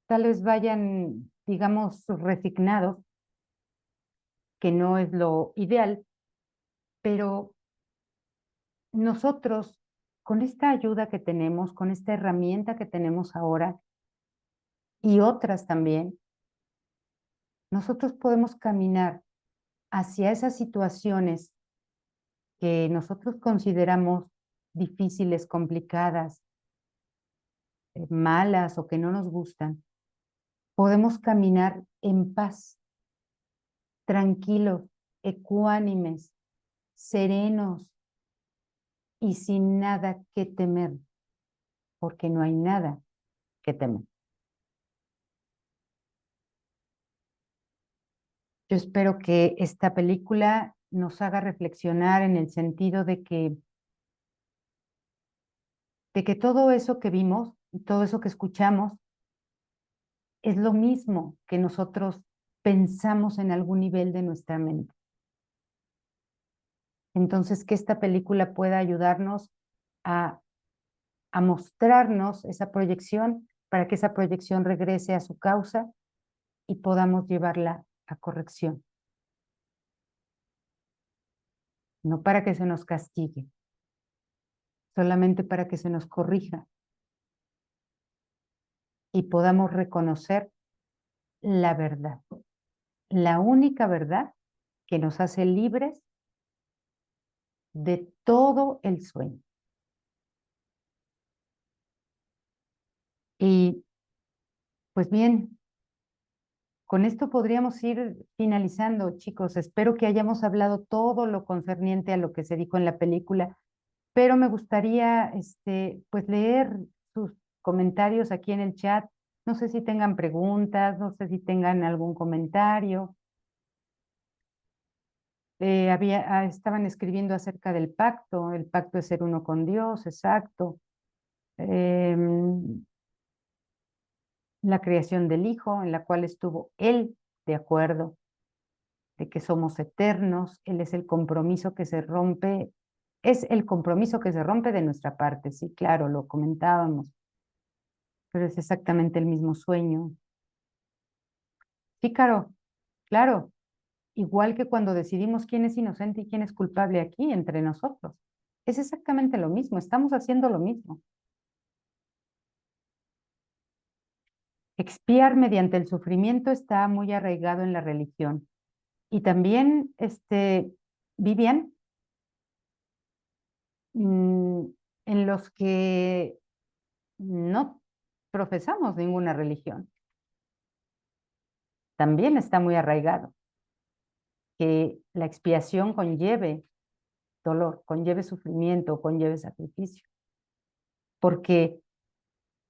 [SPEAKER 1] tal vez vayan, digamos, resignados, que no es lo ideal, pero nosotros, con esta ayuda que tenemos, con esta herramienta que tenemos ahora y otras también, nosotros podemos caminar hacia esas situaciones que nosotros consideramos difíciles, complicadas, malas o que no nos gustan. Podemos caminar en paz, tranquilos, ecuánimes, serenos y sin nada que temer, porque no hay nada que temer. Yo espero que esta película nos haga reflexionar en el sentido de que todo eso que vimos y todo eso que escuchamos es lo mismo que nosotros pensamos en algún nivel de nuestra mente. Entonces, que esta película pueda ayudarnos a, a mostrarnos esa proyección para que esa proyección regrese a su causa y podamos llevarla a corrección. No para que se nos castigue, solamente para que se nos corrija y podamos reconocer la verdad, la única verdad que nos hace libres de todo el sueño. Y pues bien, con esto podríamos ir finalizando, chicos. Espero que hayamos hablado todo lo concerniente a lo que se dijo en la película, pero me gustaría pues leer sus comentarios aquí en el chat. No sé si tengan preguntas, no sé si tengan algún comentario. Estaban escribiendo acerca del pacto. El pacto es ser uno con Dios, exacto. La creación del Hijo, en la cual estuvo Él de acuerdo, de que somos eternos. Él es el compromiso que se rompe, es el compromiso que se rompe de nuestra parte. Sí, claro, lo comentábamos, pero es exactamente el mismo sueño. Sí, claro, igual que cuando decidimos quién es inocente y quién es culpable aquí entre nosotros. Es exactamente lo mismo, estamos haciendo lo mismo. Expiar mediante el sufrimiento está muy arraigado en la religión. Y también, Vivian, mm, en los que no profesamos ninguna religión, también está muy arraigado que la expiación conlleve dolor, conlleve sufrimiento, conlleve sacrificio, porque,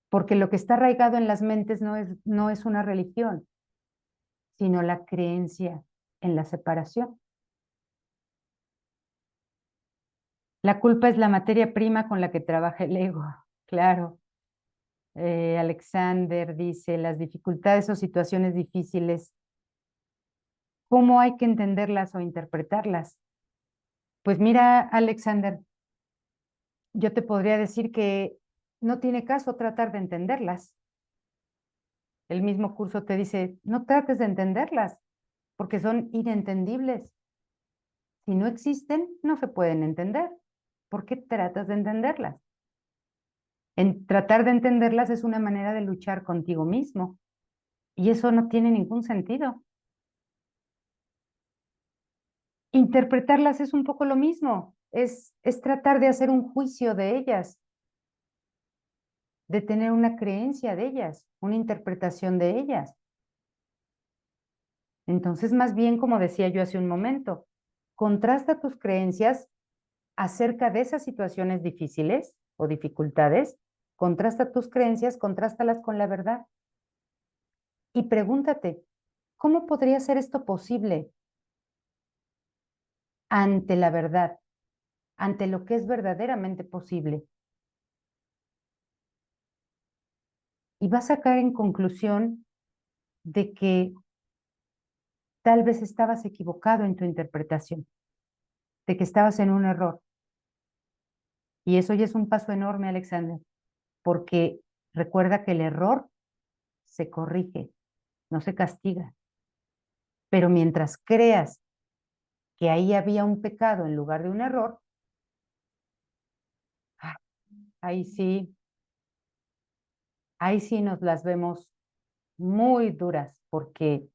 [SPEAKER 1] porque lo que está arraigado en las mentes no es una religión, sino la creencia en la separación. La culpa es la materia prima con la que trabaja el ego, claro. Alexander dice, las dificultades o situaciones difíciles, ¿cómo hay que entenderlas o interpretarlas? Pues mira, Alexander, yo te podría decir que no tiene caso tratar de entenderlas. El mismo curso te dice, no trates de entenderlas, porque son inentendibles. Si no existen, no se pueden entender. ¿Por qué tratas de entenderlas? En tratar de entenderlas es una manera de luchar contigo mismo, y eso no tiene ningún sentido. Interpretarlas es un poco lo mismo, es tratar de hacer un juicio de ellas, de tener una creencia de ellas, una interpretación de ellas. Entonces, más bien, como decía yo hace un momento, contrasta tus creencias acerca de esas situaciones difíciles o dificultades, contrasta tus creencias, contrástalas con la verdad y pregúntate, ¿cómo podría ser esto posible ante la verdad, ante lo que es verdaderamente posible? Y vas a caer en conclusión de que tal vez estabas equivocado en tu interpretación, de que estabas en un error. Y eso ya es un paso enorme, Alexander, porque recuerda que el error se corrige, no se castiga. Pero mientras creas que ahí había un pecado en lugar de un error, ah, ahí sí, ahí sí nos las vemos muy duras, porque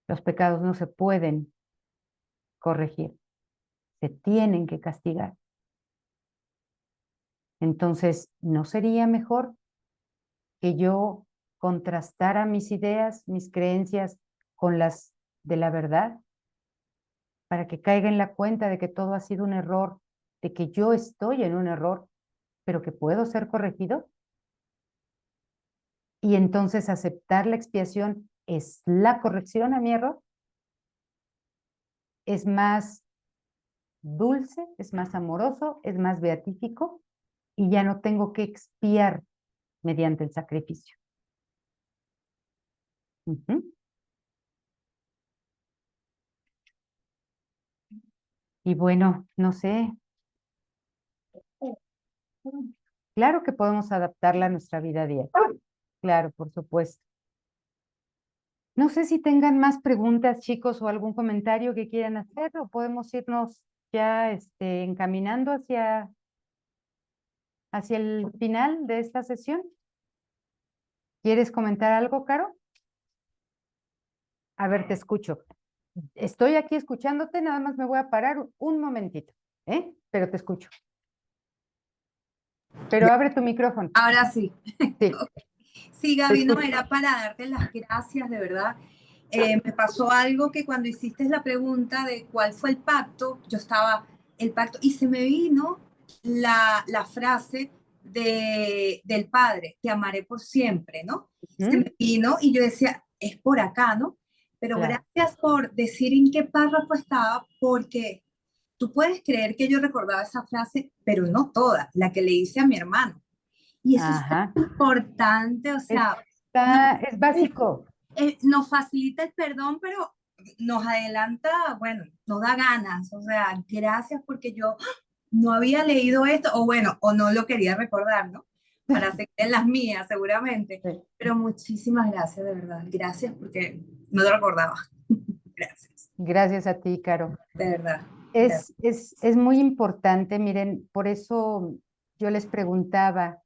[SPEAKER 1] los pecados no se pueden corregir, se tienen que castigar. Entonces, ¿no sería mejor que yo contrastara mis ideas, mis creencias con las de la verdad, para que caiga en la cuenta de que todo ha sido un error, de que yo estoy en un error, pero que puedo ser corregido? Y entonces aceptar la expiación es la corrección a mi error, es más dulce, es más amoroso, es más beatífico y ya no tengo que expiar mediante el sacrificio. Ujú. Y bueno, no sé, claro que podemos adaptarla a nuestra vida diaria. Claro, por supuesto. No sé si tengan más preguntas, chicos, o algún comentario que quieran hacer, o podemos irnos ya encaminando hacia el final de esta sesión. ¿Quieres comentar algo, Caro? A ver, te escucho. Estoy aquí escuchándote, nada más me voy a parar un momentito, ¿eh? Pero te escucho. Pero abre tu micrófono.
[SPEAKER 2] Ahora sí.
[SPEAKER 1] Sí,
[SPEAKER 2] Sí,
[SPEAKER 1] te
[SPEAKER 2] Gaby, no,
[SPEAKER 1] escucho.
[SPEAKER 2] era para darte las gracias, de verdad. Me pasó algo que cuando hiciste la pregunta de cuál fue el pacto, yo estaba, el pacto, y se me vino la frase del Padre, te amaré por siempre, ¿no? Se
[SPEAKER 1] Ujú,
[SPEAKER 2] me vino y yo decía, es por acá, ¿no? Pero
[SPEAKER 1] claro.
[SPEAKER 2] gracias por decir en qué párrafo estaba, porque tú puedes creer que yo recordaba esa frase, pero no toda, la que le hice a mi hermano. Y eso es tan
[SPEAKER 1] Ajá.
[SPEAKER 2] importante, o sea, nos,
[SPEAKER 1] Es básico.
[SPEAKER 2] nos facilita el perdón, pero nos adelanta, bueno, nos da ganas, o sea, gracias porque yo no había leído esto, o bueno, o no lo quería recordar, ¿no? Para seguir en las mías, seguramente.
[SPEAKER 1] Sí.
[SPEAKER 2] Pero muchísimas gracias, de verdad. Gracias porque no lo recordaba. Gracias,
[SPEAKER 1] Gracias a ti, Caro.
[SPEAKER 2] de verdad. Gracias.
[SPEAKER 1] Es muy importante, miren, por eso yo les preguntaba,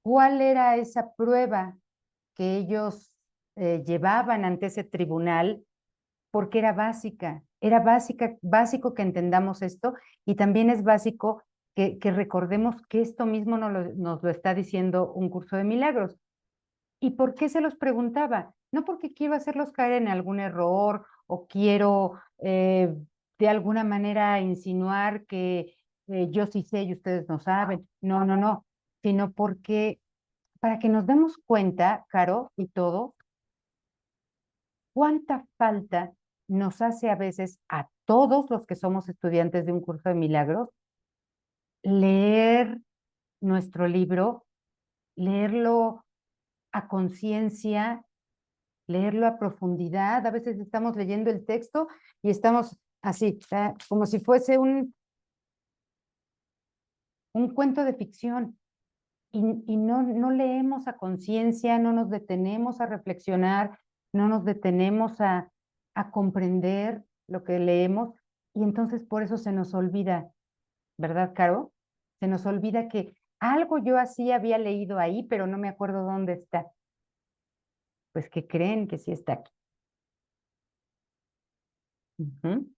[SPEAKER 1] ¿cuál era esa prueba que ellos llevaban ante ese tribunal? Porque era básica, básico que entendamos esto y también es básico que recordemos que esto mismo nos lo está diciendo un curso de milagros. ¿Y por qué se los preguntaba? No porque quiero hacerlos caer en algún error o quiero de alguna manera insinuar que yo sí sé y ustedes no saben. No, no, no. Sino porque para que nos demos cuenta, Caro y todo, cuánta falta nos hace a veces a todos los que somos estudiantes de un curso de milagros leer nuestro libro, leerlo a conciencia, leerlo a profundidad. A veces estamos leyendo el texto y estamos así, como si fuese un cuento de ficción y no leemos a conciencia, no nos detenemos a reflexionar, no nos detenemos a comprender lo que leemos y entonces por eso se nos olvida, ¿verdad, Caro? Se nos olvida que algo yo así había leído ahí, pero no me acuerdo dónde está. Pues que creen que sí está aquí. Ujú.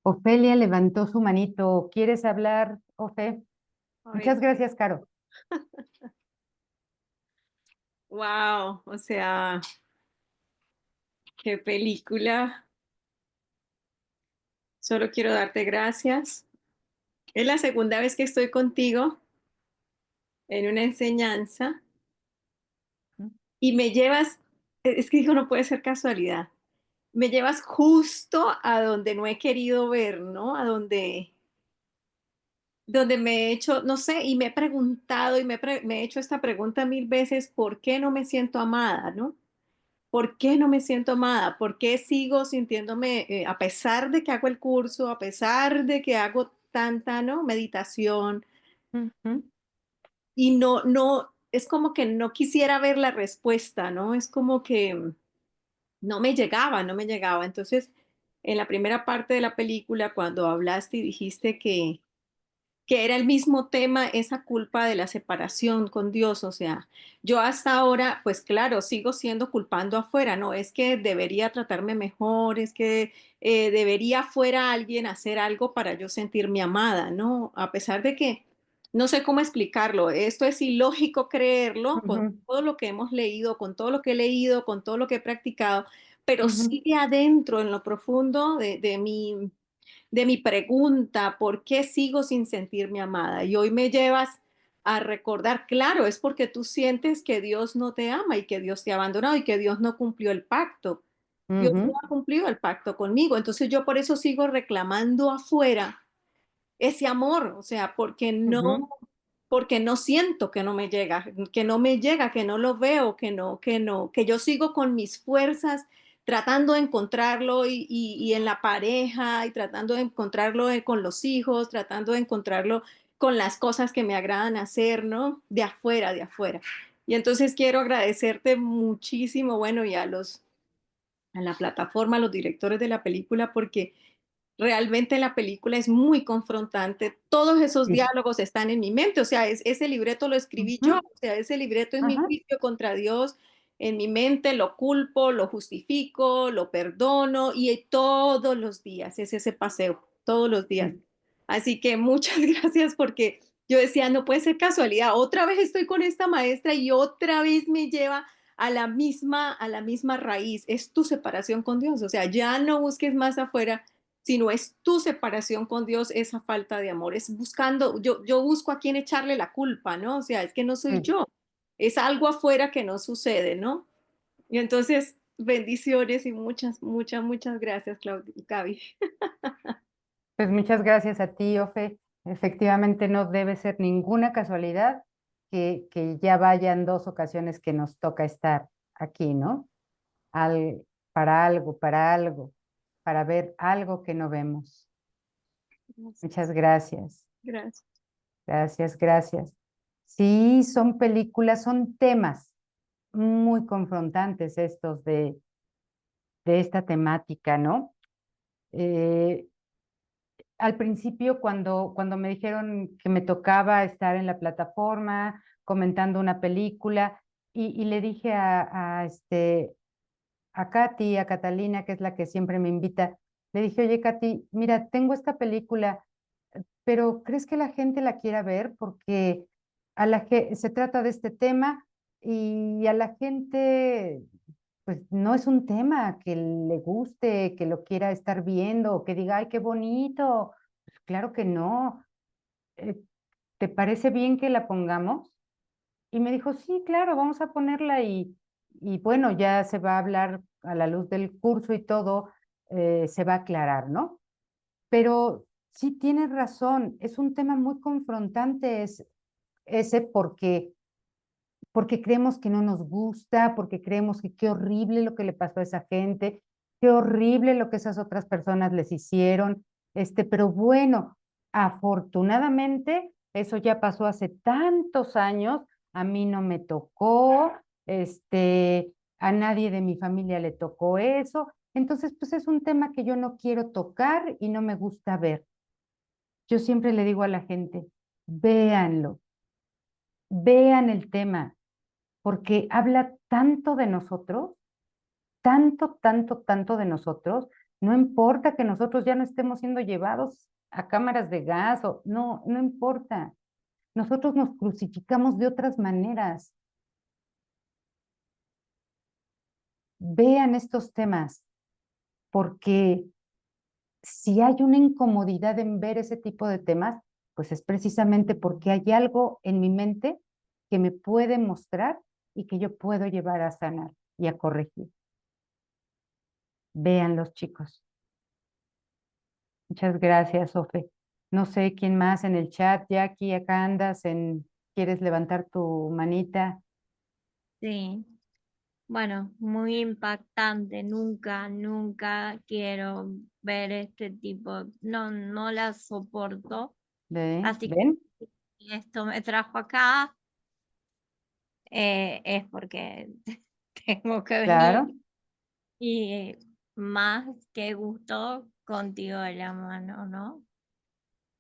[SPEAKER 1] Ofelia levantó su manito. ¿Quieres hablar, Ofe?
[SPEAKER 3] Ay,
[SPEAKER 1] Muchas gracias, Caro.
[SPEAKER 3] wow, o sea, qué película. Solo quiero darte gracias. Es la segunda vez que estoy contigo en una enseñanza y me llevas, es que digo, no puede ser casualidad. Me llevas justo a donde no he querido ver, ¿no? A donde me he hecho, no sé, y me he preguntado y me he hecho esta pregunta mil veces, ¿por qué no me siento amada, no? ¿Por qué no me siento amada? ¿Por qué sigo sintiéndome, a pesar de que hago el curso, a pesar de que hago tanta, ¿no? Meditación
[SPEAKER 1] Ujú,
[SPEAKER 3] y es como que no quisiera ver la respuesta, ¿no? Es como que no me llegaba. Entonces, en la primera parte de la película, cuando hablaste y dijiste que era el mismo tema, esa culpa de la separación con Dios. O sea, yo hasta ahora, pues claro, sigo siendo culpando afuera, ¿no? Es que debería tratarme mejor, es que debería fuera alguien hacer algo para yo sentirme amada, ¿no? A pesar de que no sé cómo explicarlo, esto es ilógico creerlo con
[SPEAKER 1] ujú,
[SPEAKER 3] todo lo que hemos leído, con todo lo que he leído, con todo lo que he practicado, pero
[SPEAKER 1] ujú,
[SPEAKER 3] sigue adentro, en lo profundo de mi pregunta, ¿por qué sigo sin sentirme amada? Y hoy me llevas a recordar, claro, es porque tú sientes que Dios no te ama y que Dios te ha abandonado y que Dios no cumplió el pacto. Dios no
[SPEAKER 1] ujú,
[SPEAKER 3] ha cumplido el pacto conmigo. Entonces yo por eso sigo reclamando afuera ese amor, o sea,
[SPEAKER 1] ujú,
[SPEAKER 3] porque no siento que no me llega, que no me llega, que no lo veo, que yo sigo con mis fuerzas tratando de encontrarlo y en la pareja y tratando de encontrarlo con los hijos, tratando de encontrarlo con las cosas que me agradan hacer, ¿no? De afuera, de afuera. Y entonces quiero agradecerte muchísimo, bueno, y a la plataforma, a los directores de la película, porque realmente la película es muy confrontante. Todos esos
[SPEAKER 1] sí,
[SPEAKER 3] diálogos están en mi mente. O sea, ese libreto lo escribí yo.
[SPEAKER 1] ujú,
[SPEAKER 3] O sea, ese libreto es mi
[SPEAKER 1] ajá,
[SPEAKER 3] juicio contra Dios. en mi mente lo culpo, lo justifico, lo perdono y todos los días es ese paseo, todos los días. Así que muchas gracias porque yo decía, no puede ser casualidad, otra vez estoy con esta maestra y otra vez me lleva a la misma raíz, es tu separación con Dios, o sea, ya no busques más afuera, sino es tu separación con Dios, esa falta de amor, es buscando, yo busco a quién echarle la culpa, ¿no? O sea, es que no soy yo, es algo afuera que no sucede, ¿no? Y entonces, bendiciones y muchas, muchas, muchas gracias, Gaby.
[SPEAKER 1] Pues muchas gracias a ti, Ofe. Efectivamente, no debe ser ninguna casualidad que ya vayan 2 ocasiones que nos toca estar aquí, ¿no? Para algo, para ver algo que no vemos. Muchas gracias,
[SPEAKER 3] Gracias.
[SPEAKER 1] gracias, gracias. Sí, son películas, son temas muy confrontantes estos de esta temática, ¿no? Eh, Al principio, cuando me dijeron que me tocaba estar en la plataforma comentando una película, y le dije a Katy, a Catalina, que es la que siempre me invita, le dije, oye, Katy, mira, tengo esta película, pero ¿crees que la gente la quiera ver? Porque se trata de este tema y a la gente, pues no es un tema que le guste, que lo quiera estar viendo, o que diga, ay, qué bonito. Pues claro que no. Eh, ¿Te parece bien que la pongamos? Y me dijo, sí, claro, vamos a ponerla y bueno, ya se va a hablar a la luz del curso y todo, se va a aclarar, ¿no? Pero sí tienes razón, es un tema muy confrontante ese porque creemos que no nos gusta, porque creemos que qué horrible lo que le pasó a esa gente, qué horrible lo que esas otras personas les hicieron, pero bueno, afortunadamente eso ya pasó hace tantos años, a mí no me tocó, a nadie de mi familia le tocó eso, entonces pues es un tema que yo no quiero tocar y no me gusta ver. Yo siempre le digo a la gente, véanlo, vean el tema, porque habla tanto de nosotros, tanto, tanto, tanto de nosotros, no importa que nosotros ya no estemos siendo llevados a cámaras de gas o no, no importa. Nosotros nos crucificamos de otras maneras. Vean estos temas, porque si hay una incomodidad en ver ese tipo de temas, pues es precisamente porque hay algo en mi mente que me puede mostrar y que yo puedo llevar a sanar y a corregir. Vean los chicos. Muchas gracias, Sofe. No sé quién más en el chat, Jackie, acá andas ¿quieres levantar tu manita?
[SPEAKER 4] Sí, bueno, muy impactante. Nunca, nunca quiero ver este tipo. No, no la soporto. Así
[SPEAKER 1] ¿Ven?
[SPEAKER 4] que si esto me trajo acá, es porque tengo que venir
[SPEAKER 1] Claro.
[SPEAKER 4] y más que gusto contigo de la mano, ¿no?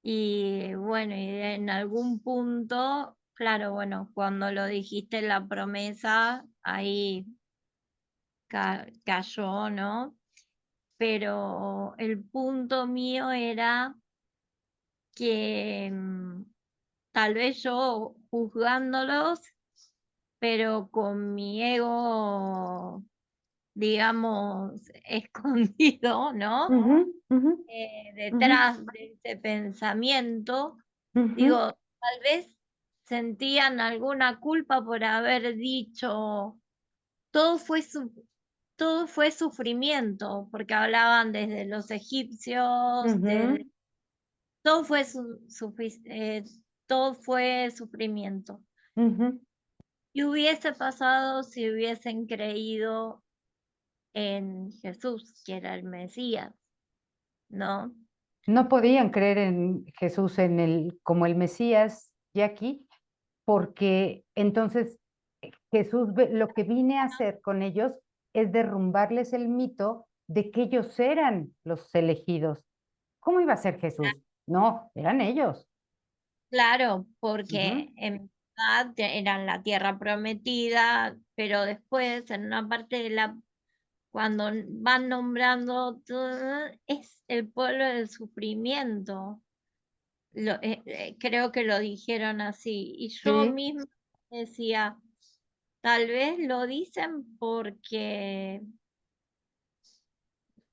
[SPEAKER 4] Y bueno, y en algún punto, claro, bueno, cuando lo dijiste en la promesa, ahí cayó, ¿no? Pero el punto mío era que tal vez yo juzgándolos, pero con mi ego, digamos, escondido, ¿no?
[SPEAKER 1] Ujú, ujú, ujú,
[SPEAKER 4] Detrás de ese pensamiento, digo,
[SPEAKER 1] ujú,
[SPEAKER 4] tal vez sentían alguna culpa por haber dicho, todo fue todo fue sufrimiento, porque hablaban desde los egipcios,
[SPEAKER 1] ujú,
[SPEAKER 4] todo fue todo fue sufrimiento.
[SPEAKER 1] ujú.
[SPEAKER 4] ¿Qué hubiese pasado si hubiesen creído en Jesús, que era el Mesías, ¿no?
[SPEAKER 1] No podían creer en Jesús como el Mesías, Jackie, porque entonces Jesús, lo que vine a hacer con ellos es derrumbarles el mito de que ellos eran los elegidos. ¿Cómo iba a ser Jesús? No, eran ellos.
[SPEAKER 4] Claro, porque
[SPEAKER 1] Ujú,
[SPEAKER 4] eran la tierra prometida, pero después en una parte de cuando van nombrando todo, es el pueblo del sufrimiento. Creo que lo dijeron así. Y yo
[SPEAKER 1] Sí,
[SPEAKER 4] misma decía, tal vez lo dicen porque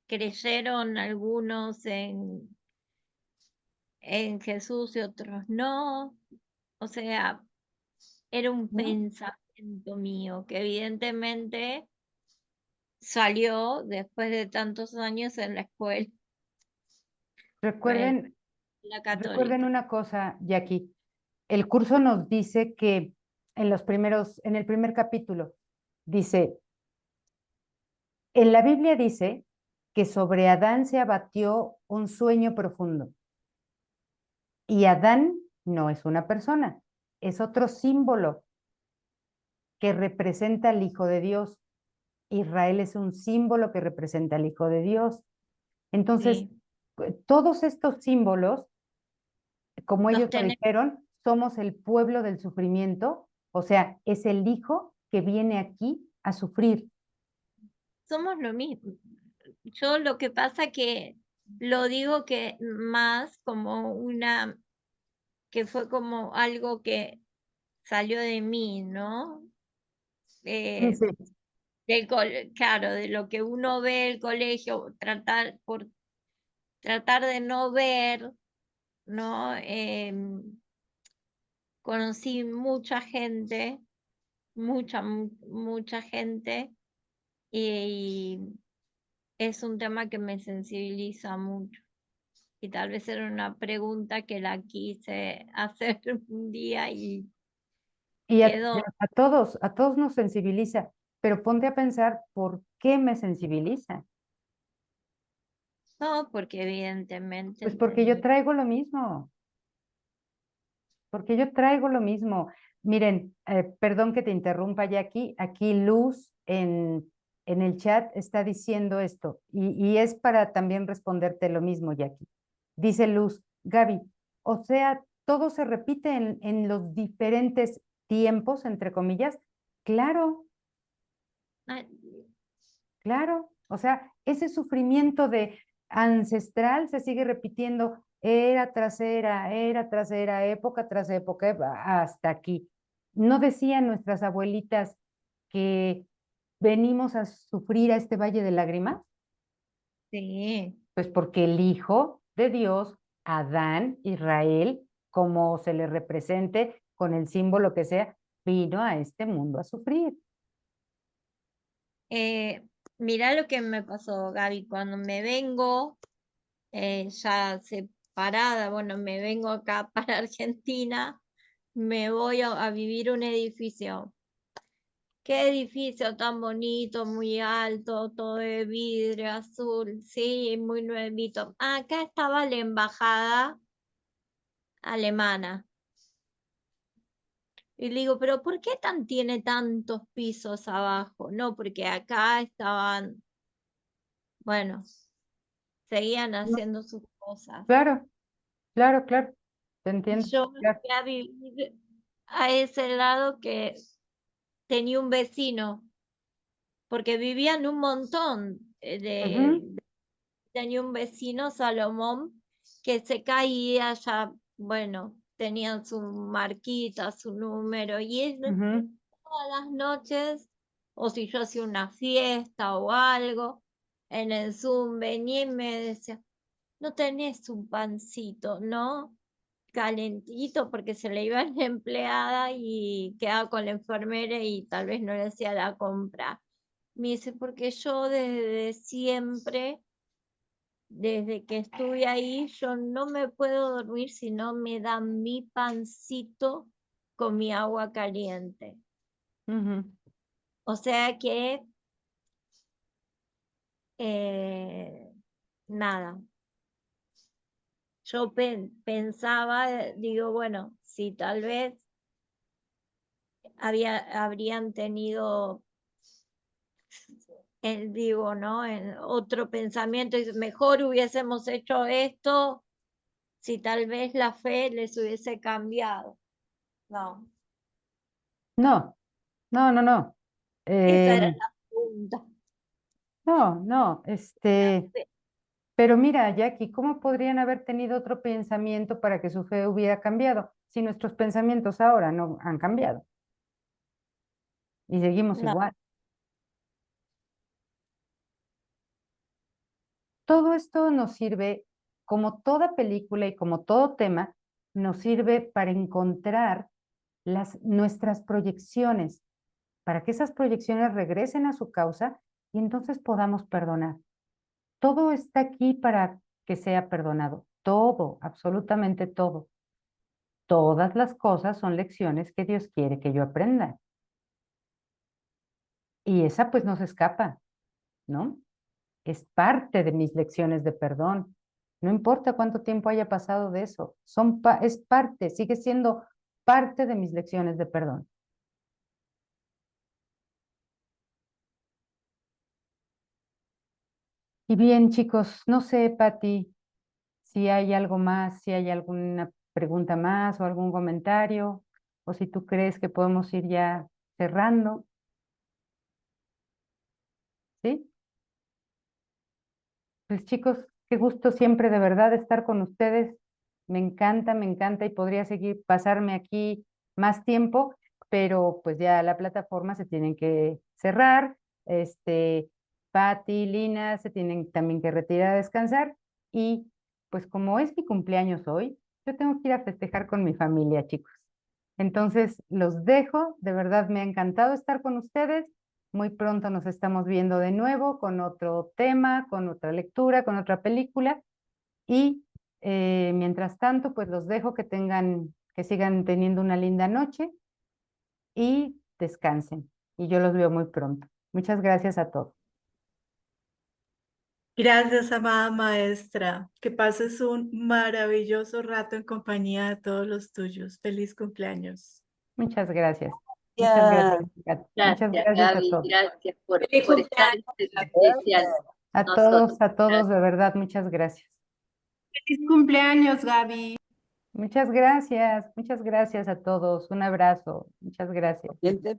[SPEAKER 4] creyeron algunos en Jesús y otros no. O sea, era un
[SPEAKER 1] ¿no?
[SPEAKER 4] pensamiento mío que evidentemente salió después de tantos años en la escuela, en
[SPEAKER 1] Recuerden,
[SPEAKER 4] la
[SPEAKER 1] recuerden
[SPEAKER 4] católica.
[SPEAKER 1] una cosa, Jackie. El curso nos dice que en el primer capítulo, dice, en la Biblia dice que sobre Adán se abatió un sueño profundo. Y Adán no es una persona, es otro símbolo que representa al Hijo de Dios. Israel es un símbolo que representa al Hijo de Dios. Entonces,
[SPEAKER 4] Sí,
[SPEAKER 1] todos estos símbolos, como
[SPEAKER 4] los
[SPEAKER 1] ellos lo
[SPEAKER 4] tenemos,
[SPEAKER 1] dijeron, somos el pueblo del sufrimiento, o sea, es el Hijo que viene aquí a sufrir.
[SPEAKER 4] somos lo mismo. Yo lo que pasa que lo digo que más como que fue como algo que salió de mí, ¿no?
[SPEAKER 1] Sí,
[SPEAKER 4] Eh,
[SPEAKER 1] sí.
[SPEAKER 4] claro, de lo que uno ve el colegio, por tratar de no ver, ¿no? Conocí mucha gente, mucha gente, y es un tema que me sensibiliza mucho. Y tal vez era una pregunta que la quise hacer un día y
[SPEAKER 1] Y
[SPEAKER 4] quedó.
[SPEAKER 1] a todos nos sensibiliza, pero ponte a pensar por qué me sensibiliza.
[SPEAKER 4] No, porque evidentemente
[SPEAKER 1] Pues porque yo
[SPEAKER 4] entendí.
[SPEAKER 1] traigo lo mismo, porque yo traigo lo mismo. Miren, perdón que te interrumpa, Jackie, aquí Luz en el chat está diciendo esto, y es para también responderte lo mismo, Jackie. Dice Luz, Gaby, o sea, todo se repite en los diferentes tiempos, entre comillas. Claro,
[SPEAKER 4] Ay,
[SPEAKER 1] claro, o sea, ese sufrimiento de ancestral se sigue repitiendo era tras era, época tras época, hasta aquí. ¿No decían nuestras abuelitas que venimos a sufrir a este valle de lágrimas?
[SPEAKER 4] sí.
[SPEAKER 1] Pues porque el Hijo de Dios, Adán, Israel, como se le represente con el símbolo que sea, vino a este mundo a sufrir.
[SPEAKER 4] Eh, Mirá lo que me pasó, Gaby, cuando me vengo ya separada, bueno, me vengo acá para Argentina, me voy a vivir un edificio. Qué edificio tan bonito, muy alto, todo de vidrio azul, sí, muy nuevito. Acá estaba la embajada alemana. Y le digo, pero ¿por qué tiene tantos pisos abajo? No, porque acá estaban, bueno, seguían
[SPEAKER 1] No,
[SPEAKER 4] haciendo sus cosas.
[SPEAKER 1] claro, claro, claro, te entiendo.
[SPEAKER 4] Yo me
[SPEAKER 1] Claro.
[SPEAKER 4] fui a vivir a ese lado que tenía un vecino, porque vivían un montón
[SPEAKER 1] Ujú,
[SPEAKER 4] tenía un vecino, Salomón, que se caía ya, bueno, tenía su marquita, su número, y él
[SPEAKER 1] ujú.
[SPEAKER 4] todas las noches, o si yo hacía una fiesta o algo, en el Zoom venía y me decía, no tenés un pancito, ¿no? Calentito, porque se le iba la empleada y quedaba con la enfermera y tal vez no le hacía la compra. Me dice, porque yo desde siempre, desde que estuve ahí, yo no me puedo dormir si no me dan mi pancito con mi agua caliente.
[SPEAKER 1] Ujú.
[SPEAKER 4] O sea que, eh, nada, yo pensaba, digo, bueno, si tal vez habrían tenido, digo, ¿no? En otro pensamiento, y mejor hubiésemos hecho esto si tal vez la fe les hubiese cambiado. No.
[SPEAKER 1] No, no, no, no.
[SPEAKER 4] Esa era
[SPEAKER 1] Em,
[SPEAKER 4] la pregunta.
[SPEAKER 1] no, pero mira, Jackie, ¿cómo podrían haber tenido otro pensamiento para que su fe hubiera cambiado si nuestros pensamientos ahora no han cambiado y seguimos
[SPEAKER 4] No,
[SPEAKER 1] igual? Todo esto nos sirve, como toda película y como todo tema, nos sirve para encontrar nuestras proyecciones, para que esas proyecciones regresen a su causa y entonces podamos perdonar. Todo está aquí para que sea perdonado. Todo, absolutamente todo. Todas las cosas son lecciones que Dios quiere que yo aprenda. Y esa pues no se escapa, ¿no? Es parte de mis lecciones de perdón. No importa cuánto tiempo haya pasado de eso, es parte, sigue siendo parte de mis lecciones de perdón. Y bien, chicos, no sé, Patti, si hay algo más, si hay alguna pregunta más o algún comentario, o si tú crees que podemos ir ya cerrando, ¿sí? Pues chicos, qué gusto siempre de verdad estar con ustedes. Me encanta y podría seguir pasarme aquí más tiempo, pero pues ya la plataforma se tienen que cerrar. Patti, Lina se tienen también que retirar a descansar y pues como es mi cumpleaños hoy, yo tengo que ir a festejar con mi familia, chicos. Entonces los dejo, de verdad me ha encantado estar con ustedes. Muy pronto nos estamos viendo de nuevo con otro tema, con otra lectura, con otra película. Y mientras tanto, pues los dejo que sigan teniendo una linda noche y descansen. Y yo los veo muy pronto. Muchas gracias a todos.
[SPEAKER 5] Gracias, amada maestra. Que pases un maravilloso rato en compañía de todos los tuyos. Feliz cumpleaños.
[SPEAKER 1] Muchas gracias. Muchas gracias. Muchas
[SPEAKER 6] Gracias,
[SPEAKER 1] gracias a
[SPEAKER 6] Gaby.
[SPEAKER 1] todos.
[SPEAKER 6] Gracias
[SPEAKER 2] Feliz
[SPEAKER 6] por estar en
[SPEAKER 2] cumpleaños.
[SPEAKER 6] este día especial. Nosotros.
[SPEAKER 1] A todos, de verdad, muchas gracias.
[SPEAKER 5] Feliz cumpleaños, Gaby.
[SPEAKER 1] Muchas gracias a todos. Un abrazo. Muchas gracias.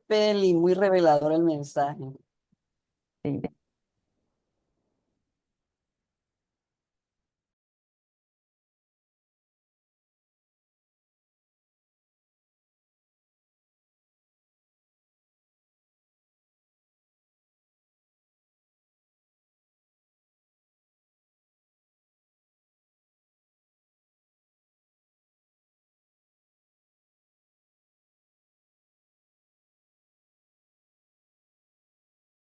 [SPEAKER 7] Peli, muy revelador el mensaje.
[SPEAKER 1] Sí.